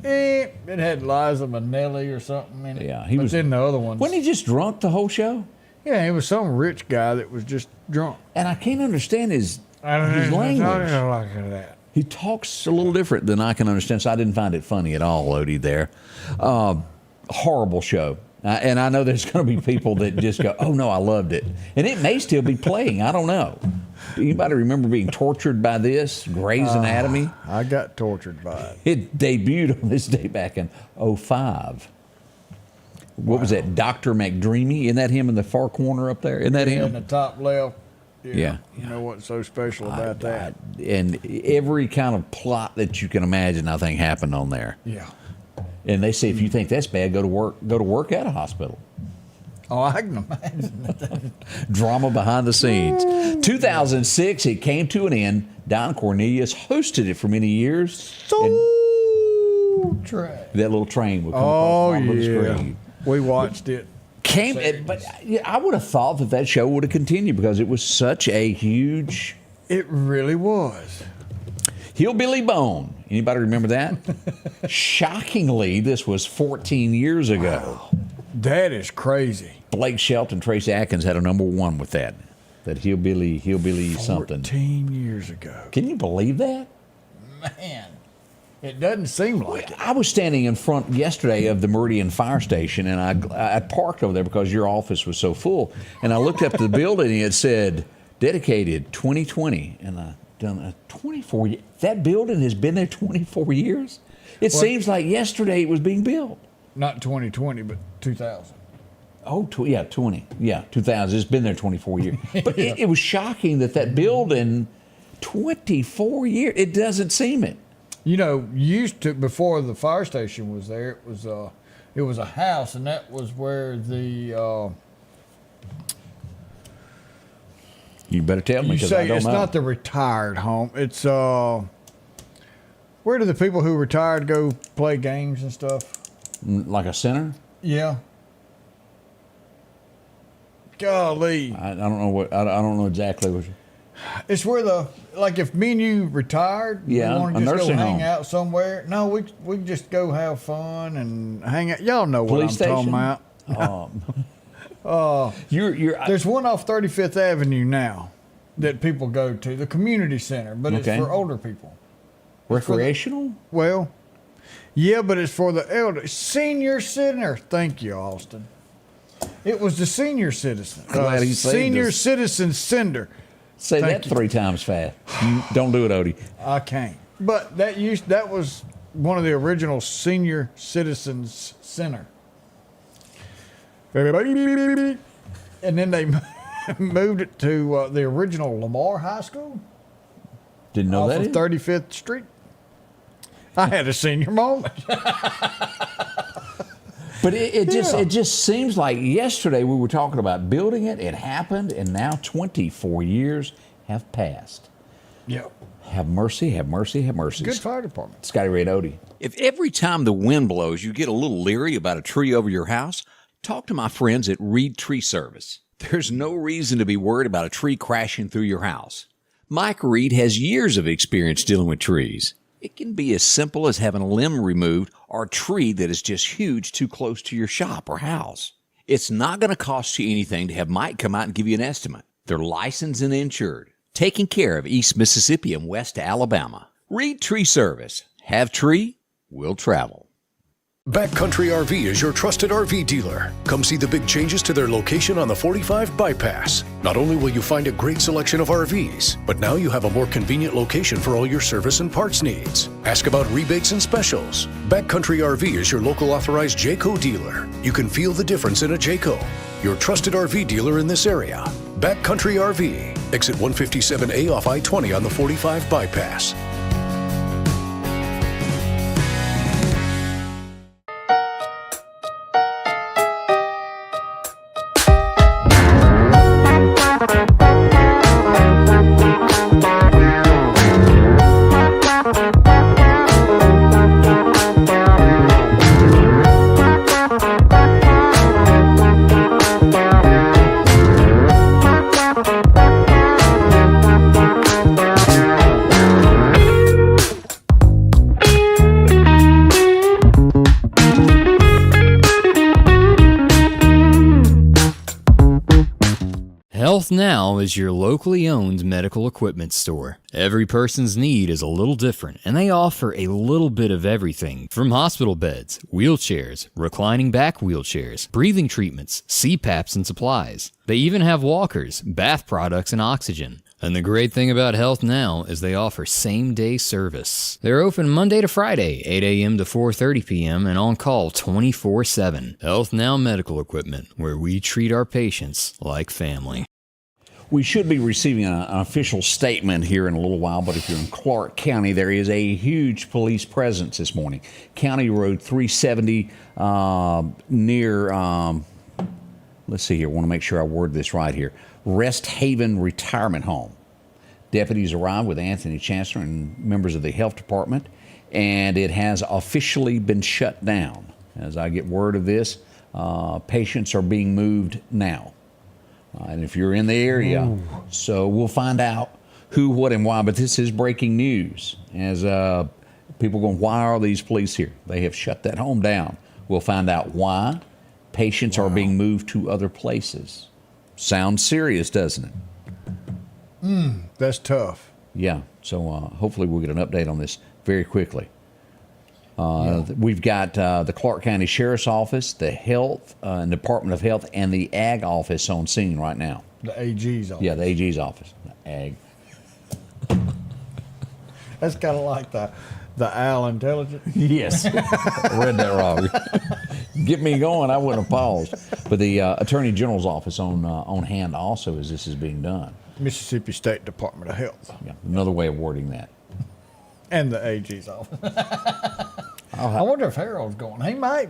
it had Liza Minnelli or something in it. Yeah, but then the other ones. Wasn't he just drunk the whole show? Yeah, he was some rich guy that was just drunk. And I can't understand his His language. I don't like that. He talks a little different than I can understand, so I didn't find it funny at all, Odie, there. Horrible show. And I know there's going to be people that just go, oh, no, I loved it. And it may still be playing. I don't know. Anybody remember being tortured by this? Grey's Anatomy? I got tortured by it. It debuted on this day back in 2005. What was that, Dr. McDreamy? Isn't that him in the far corner up there? Isn't that In him? the top left. Yeah. You know what's so special about that? And every kind of plot that you can imagine, I think, happened on there. Yeah. And they say, if you think that's bad, go to work at a hospital. Oh, I can imagine. Drama behind the scenes. 2006, it came to an end. Don Cornelius hosted it for many years. That little train would come across the bottom of the screen. We watched it. But I would have thought that show would have continued because it was such a huge. It really was. Hillbilly Bone. Anybody remember that? Shockingly, this was 14 years ago. Wow. That is crazy. Blake Shelton, Tracy Atkins had a #1 with that. That hillbilly something. 14 years ago. Can you believe that? Man, it doesn't seem like it. I was standing in front yesterday of the Meridian fire station, and I parked over there because your office was so full. And I looked up to the building, and it said, dedicated 2020. And I done a 24 years. That building has been there 24 years? It seems like yesterday it was being built. Not 2020, but 2000. Oh, 20. Yeah, 2000. It's been there 24 years. But it was shocking that building, 24 years, it doesn't seem it. You know, used to, before the fire station was there, it was a house, and that was where the... You better tell me, because I don't know. It's not the retired home. It's, where do the people who retired go play games and stuff? Like a center? Yeah. Golly. I don't know what. I don't know exactly what. It's where if me and you retired, we want to just go hang out somewhere. No, we can just go have fun and hang out. Y'all know what I'm talking about. There's one off 35th Avenue now that people go to, the community center, but it's for older people. Recreational? Well, yeah, but it's for the elder. Senior center. Thank you, Austin. It was the senior citizen. Senior citizen center. Say that 3 times fast. Don't do it, Odie. I can't. But that was one of the original senior citizens center. And then they moved it to the original Lamar High School. Didn't know that. Off of 35th Street. I had a senior moment. But it just seems like yesterday we were talking about building it. It happened, and now 24 years have passed. Yep. Have mercy, have mercy, have mercy. Good fire department. Scotty Ray and Odie. If every time the wind blows you get a little leery about a tree over your house, talk to my friends at Reed Tree Service. There's no reason to be worried about a tree crashing through your house. Mike Reed has years of experience dealing with trees. It can be as simple as having a limb removed or a tree that is just huge too close to your shop or house. It's not going to cost you anything to have Mike come out and give you an estimate. They're licensed and insured, taking care of East Mississippi and West Alabama. Reed Tree Service. Have tree, will travel. Backcountry RV is your trusted RV dealer. Come see the big changes to their location on the 45 bypass. Not only will you find a great selection of RVs, but now you have a more convenient location for all your service and parts needs. Ask about rebates and specials. Backcountry RV is your local authorized Jayco dealer. You can feel the difference in a Jayco. Your trusted RV dealer in this area. Backcountry RV. Exit 157A off I-20 on the 45 bypass. Health Now is your locally owned medical equipment store. Every person's need is a little different, and they offer a little bit of everything from hospital beds, wheelchairs, reclining back wheelchairs, breathing treatments, CPAPs and supplies. They even have walkers, bath products, and oxygen. And the great thing about Health Now is they offer same-day service. They're open Monday to Friday, 8 a.m. to 4:30 p.m. and on call 24/7. Health Now Medical Equipment, where we treat our patients like family. We should be receiving an official statement here in a little while, but if you're in Clark County, there is a huge police presence this morning. County Road 370 near let's see here. I want to make sure I word this right here. Rest Haven Retirement Home. Deputies arrived with Anthony Chancellor and members of the health department, and it has officially been shut down. As I get word of this, patients are being moved now. And if you're in the area, so we'll find out who, what, and why. But this is breaking news. As people going, why are these police here? They have shut that home down. We'll find out why. Patients are being moved to other places. Sounds serious, doesn't it? That's tough. Yeah. So hopefully we'll get an update on this very quickly. We've got the Clark County Sheriff's Office, the Health Department of Health, and the Ag Office on scene right now. The AG's office. Yeah, the AG's office. The Ag. That's kind of like the Al Intelligence. Yes. I read that wrong. Get me going, I wouldn't have paused. But the Attorney General's office on hand also as this is being done. Mississippi State Department of Health. Yeah, another way of wording that. And the AG's office. I wonder if Harold's going. They might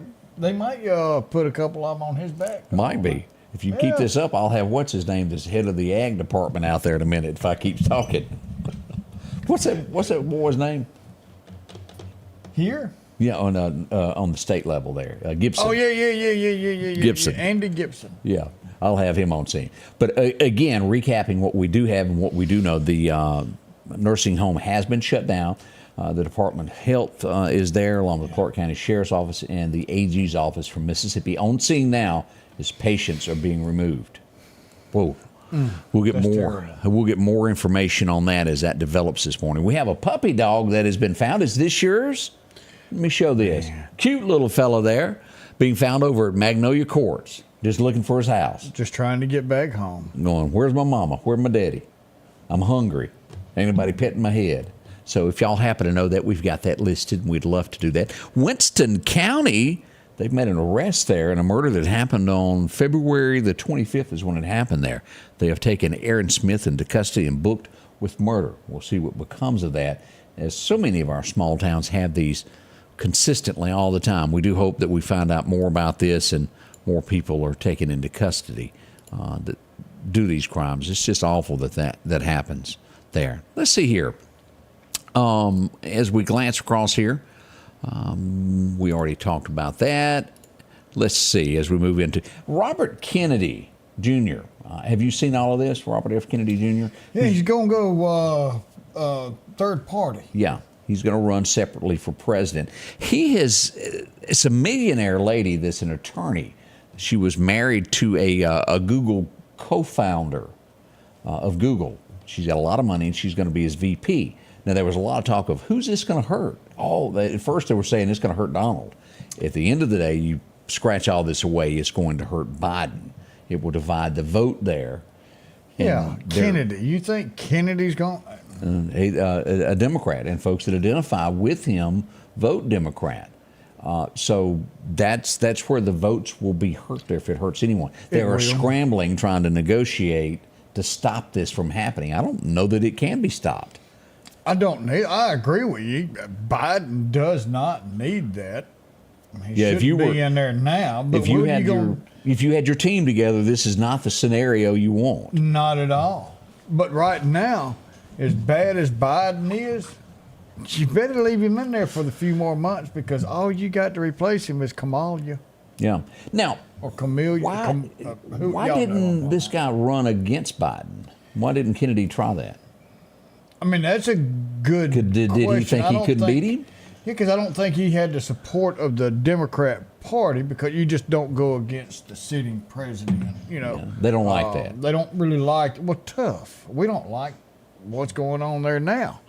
put a couple of them on his back. Might be. If you keep this up, I'll have what's his name, this head of the Ag department out there in a minute if I keep talking. What's that boy's name? Here? Yeah, on the state level there, Gibson. Oh yeah. Gibson. Andy Gibson. Yeah, I'll have him on scene. But again, recapping what we do have and what we do know, the nursing home has been shut down. The Department of Health is there, along with the Clark County Sheriff's Office and the AG's office from Mississippi. On scene now as patients are being removed. Whoa. We'll get more. Terrible. We'll get more information on that as that develops this morning. We have a puppy dog that has been found. Is this yours? Let me show this. Cute little fellow there, being found over at Magnolia Courts, just looking for his house. Just trying to get back home. Going, where's my mama? Where's my daddy? I'm hungry. Ain't nobody petting my head. So if y'all happen to know that, we've got that listed, and we'd love to do that. Winston County, they've made an arrest there in a murder that happened on February the 25th is when it happened there. They have taken Aaron Smith into custody and booked with murder. We'll see what becomes of that, as so many of our small towns have these consistently all the time. We do hope that we find out more about this and more people are taken into custody that do these crimes. It's just awful that happens there. Let's see here. As we glance across here, we already talked about that. Let's see as we move into Robert Kennedy Jr. Have you seen all of this, Robert F. Kennedy Jr.? Yeah, he's going to go third party. Yeah, he's going to run separately for president. It's a millionaire lady that's an attorney. She was married to a Google co-founder of Google. She's got a lot of money, and she's going to be his VP. Now, there was a lot of talk of, who's this going to hurt? At first they were saying it's going to hurt Donald. At the end of the day, you scratch all this away, it's going to hurt Biden. It will divide the vote there. Yeah, Kennedy. You think Kennedy's going? A Democrat, and folks that identify with him vote Democrat. So that's where the votes will be hurt there if it hurts anyone. They are scrambling, trying to negotiate to stop this from happening. I don't know that it can be stopped. I agree with you. Biden does not need that. He if you be in there now. But if you had your team together, this is not the scenario you want. Not at all. But right now, as bad as Biden is, you better leave him in there for the few more months, because all you got to replace him is Kamala. Yeah. Now, or Camellia. Why didn't this guy run against Biden? Why didn't Kennedy try that? I mean, that's a good question. Did he think he could beat him? Yeah, because I don't think he had the support of the Democrat Party, because you just don't go against the sitting president. Yeah, they don't like that. They don't really like it. Well, tough. We don't like what's going on there now.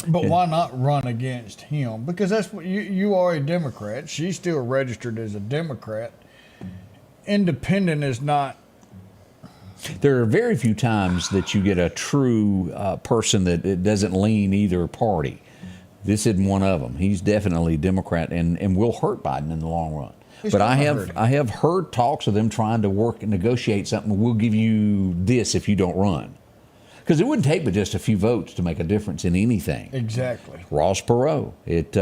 But why not run against him? Because that's what you are, a Democrat. She's still registered as a Democrat. Independent is not. There are very few times that you get a true person that it doesn't lean either party. This isn't one of them. He's definitely Democrat and will hurt Biden in the long run. But I have heard talks of them trying to work and negotiate something. We'll give you this if you don't run. Because it wouldn't take but just a few votes to make a difference in anything. Exactly. Ross Perot, it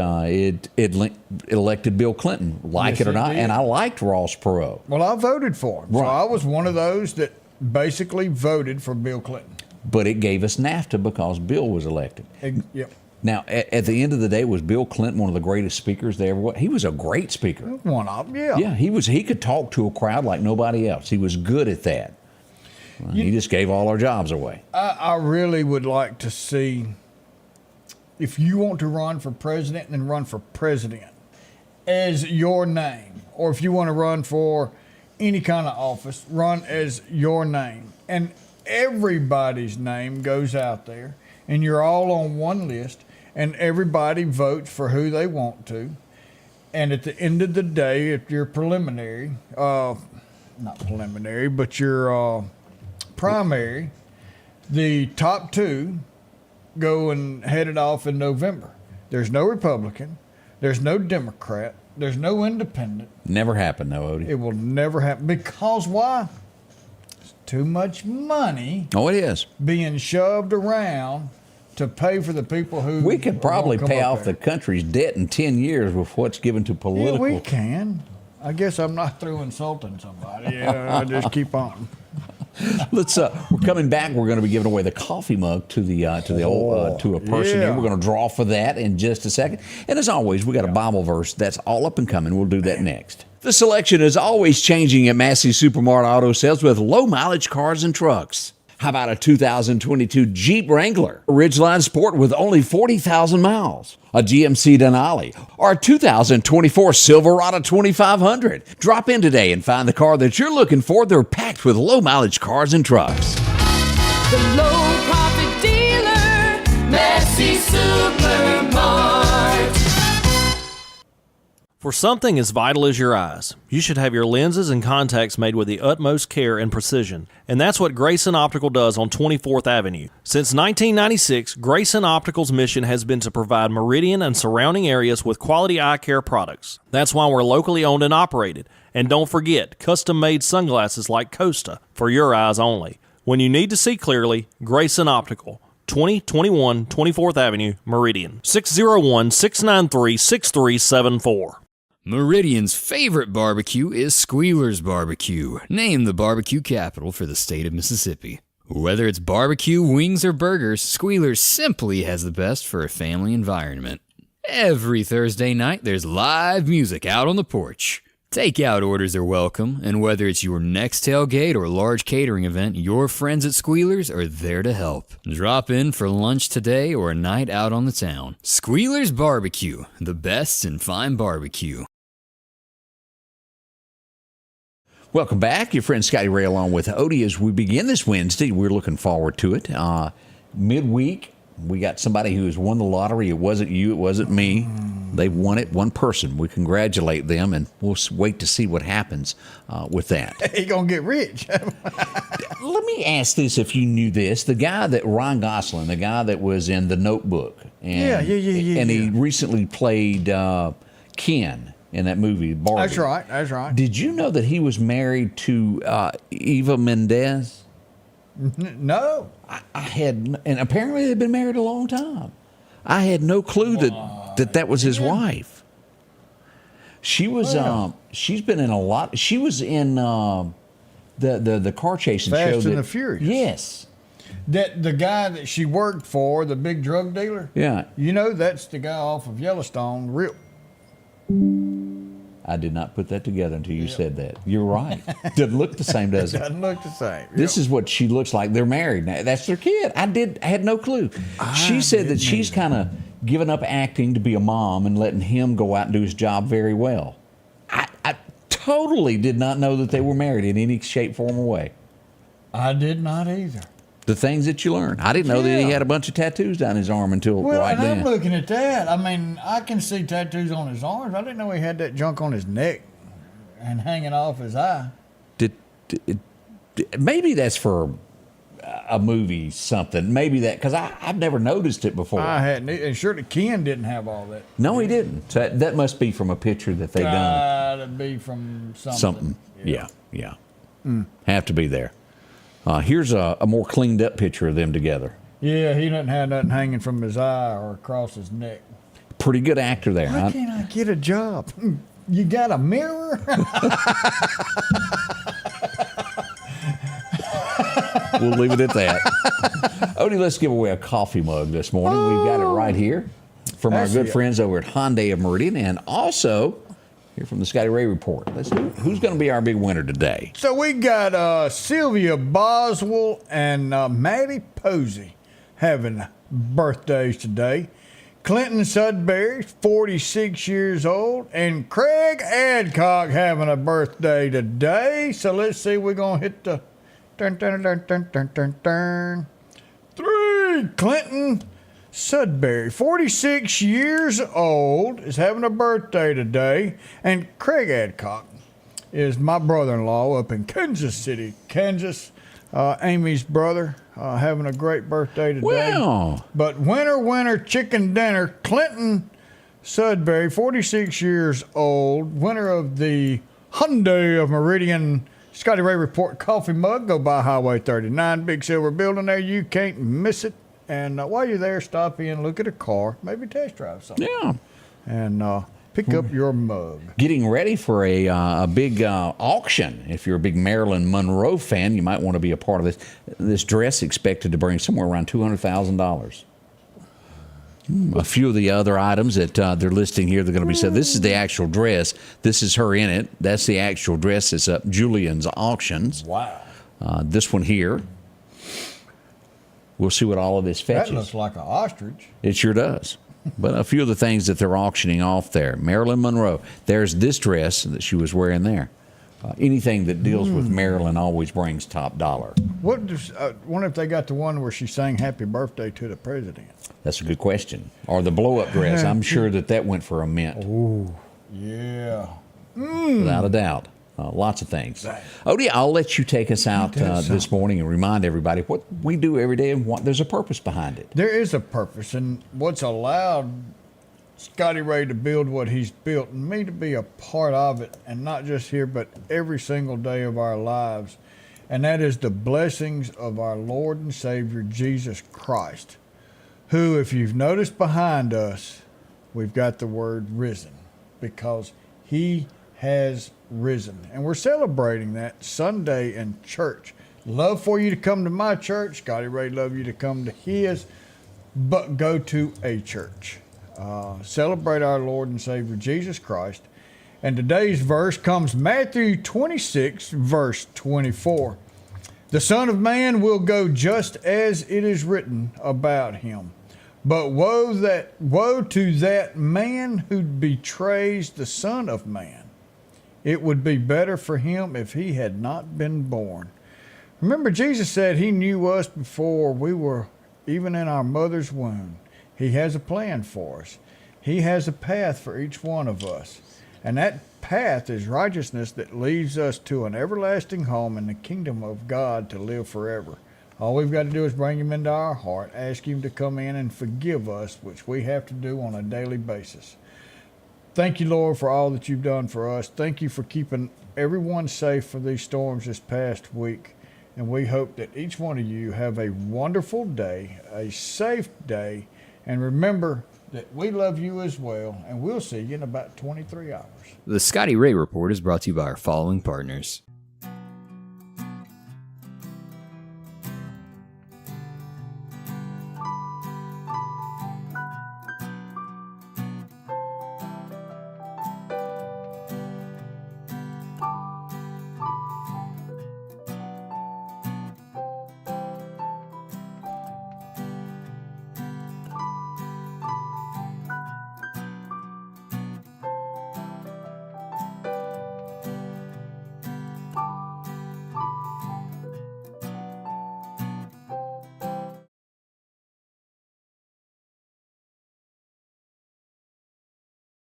elected Bill Clinton, like Yes, it or it not, did. and I liked Ross Perot. Well, I voted for him. So Right. I was one of those that basically voted for Bill Clinton. But it gave us NAFTA because Bill was elected. Yep. Now, at the end of the day, was Bill Clinton one of the greatest speakers they ever was? He was a great speaker. One of them, yeah. Yeah, he was. He could talk to a crowd like nobody else. He was good at that. Well, he just gave all our jobs away. I really would like to see, if you want to run for president, then run for president as your name. Or if you want to run for any kind of office, run as your name. And everybody's name goes out there, and you're all on one list, and everybody votes for who they want to. And at the end of the day, if you're preliminary, not preliminary, but you're primary, the top two go and head it off in November. There's no Republican, there's no Democrat, there's no independent. Never happened, though, Odie. It will never happen. Because why? It's too much money Oh, it is. being shoved around to pay for the people who We could probably won't come pay up off there. the country's debt in 10 years with what's given to Yeah, political. we can. I guess I'm not through insulting somebody. Yeah, I just keep on. Let's. We're coming back. We're going to be giving away the coffee mug to the old to a person yeah. here. We're going to draw for that in just a second. And as always, we got a Bible verse that's all up and coming. We'll do that next. The selection is always changing at Massey Supermart Auto Sales with low mileage cars and trucks. How about a 2022 Jeep Wrangler Ridgeline Sport with only 40,000 miles? A GMC Denali or a 2024 Silverado 2500? Drop in today and find the car that you're looking for. They're packed with low mileage cars and trucks. The low profit dealer, Massey Supermart. For something as vital as your eyes, you should have your lenses and contacts made with the utmost care and precision. And that's what Grayson Optical does on 24th Avenue. Since 1996, Grayson Optical's mission has been to provide Meridian and surrounding areas with quality eye care products. That's why we're locally owned and operated. And don't forget, custom-made sunglasses like Costa for your eyes only. When you need to see clearly, Grayson Optical. 2021 24th Avenue, Meridian. 601-693-6374. Meridian's favorite barbecue is Squealer's Barbecue, named the barbecue capital for the state of Mississippi. Whether it's barbecue, wings, or burgers, Squealer's simply has the best for a family environment. Every Thursday night, there's live music out on the porch. Takeout orders are welcome, and whether it's your next tailgate or large catering event, your friends at Squealer's are there to help. Drop in for lunch today or a night out on the town. Squealer's Barbecue, the best in fine barbecue. Welcome back. Your friend Scotty Ray along with Odie as we begin this Wednesday. We're looking forward to it. Midweek, we got somebody who has won the lottery. It wasn't you. It wasn't me. They won it. One person. We congratulate them, and we'll wait to see what happens with that. He gonna get rich. Let me ask this: if you knew this, the guy that Ryan Gosling, the guy that was in The Notebook, and and he recently played Ken in that movie Barbie. That's right. That's right. Did you know that he was married to Eva Mendes? No. I had, and apparently they've been married a long time. I had no clue that was his wife. She was. She's been in a lot. She was in the car chasing show. Fast and the Furious. Yes. That the guy that she worked for, the big drug dealer. Yeah. You know, that's the guy off of Yellowstone. Real. I did not put that together until you said that. You're right. Doesn't look the same, does it? Doesn't look the same. This is what she looks like. They're married now. That's their kid. I had no clue. She said that she's kind of given up acting to be a mom and letting him go out and do his job very well. I totally did not know that they were married in any shape, form, or way. I did not either. The things that you learn. I didn't know that he had a bunch of tattoos down his arm until right then. I'm looking at that. I mean, I can see tattoos on his arms. I didn't know he had that junk on his neck and hanging off his eye. Maybe that's for a movie something. Maybe that, because I've never noticed it before. I hadn't. And surely Ken didn't have all that. No, he didn't. So that must be from a picture that they done. Gotta be from something. Yeah. Have to be there. Here's a more cleaned up picture of them together. Yeah, he doesn't have nothing hanging from his eye or across his neck. Pretty good actor there. Why can't I get a job? You got a mirror? We'll leave it at that. Odie, let's give away a coffee mug this morning. We've got it right here from our good friends over at Hyundai of Meridian, and also here from the Scotty Ray Report. Let's see who's going to be our big winner today. So we got Sylvia Boswell and Maddie Posey having birthdays today. Clinton Sudbury, 46 years old, and Craig Adcock having a birthday today. So let's see, we're going to hit the dun, dun, dun, dun, dun, dun, dun. 3. Clinton Sudbury, 46 years old, is having a birthday today. And Craig Adcock is my brother-in-law up in Kansas City, Kansas. Amy's brother, having a great birthday today. Wow. But winner, chicken dinner. Clinton Sudbury, 46 years old, winner of the Hyundai of Meridian Scotty Ray Report coffee mug. Go by Highway 39, big silver building there. You can't miss it. And while you're there, stop in, look at a car, maybe test drive something. Yeah. And pick up your mug. Getting ready for a big auction. If you're a big Marilyn Monroe fan, you might want to be a part of this. This dress expected to bring somewhere around $200,000. A few of the other items that they're listing here, they're going to be said. This is the actual dress. This is her in it. That's the actual dress. It's up Julian's Auctions. Wow. This one here. We'll see what all of this fetches. That looks like an ostrich. It sure does. But a few of the things that they're auctioning off there. Marilyn Monroe. There's this dress that she was wearing there. Anything that deals with Marilyn always brings top dollar. What does, wonder if they got the one where she sang "Happy Birthday" to the president. That's a good question. Or the blow-up dress. I'm sure that went for a mint. Ooh, yeah. Without a doubt. Lots of things. Odie, I'll let you take us out this morning and remind everybody what we do every day and what there's a purpose behind it. There is a purpose, and what's allowed Scotty Ray to build what he's built, and me to be a part of it, and not just here, but every single day of our lives, and that is the blessings of our Lord and Savior, Jesus Christ, who, if you've noticed behind us, we've got the word risen, because he has risen. And we're celebrating that Sunday in church. Love for you to come to my church. Scotty Ray love you to come to his, but go to a church. Celebrate our Lord and Savior Jesus Christ. And today's verse comes Matthew 26, verse 24. The Son of Man will go just as it is written about him. But woe to that man who betrays the Son of Man. It would be better for him if he had not been born. Remember, Jesus said he knew us before we were even in our mother's womb. He has a plan for us. He has a path for each one of us. And that path is righteousness that leads us to an everlasting home in the kingdom of God to live forever. All we've got to do is bring him into our heart, ask him to come in and forgive us, which we have to do on a daily basis. Thank you, Lord, for all that you've done for us. Thank you for keeping everyone safe for these storms this past week. And we hope that each one of you have a wonderful day, a safe day. And remember that we love you as well. And we'll see you in about 23 hours. The Scotty Ray Report is brought to you by our following partners.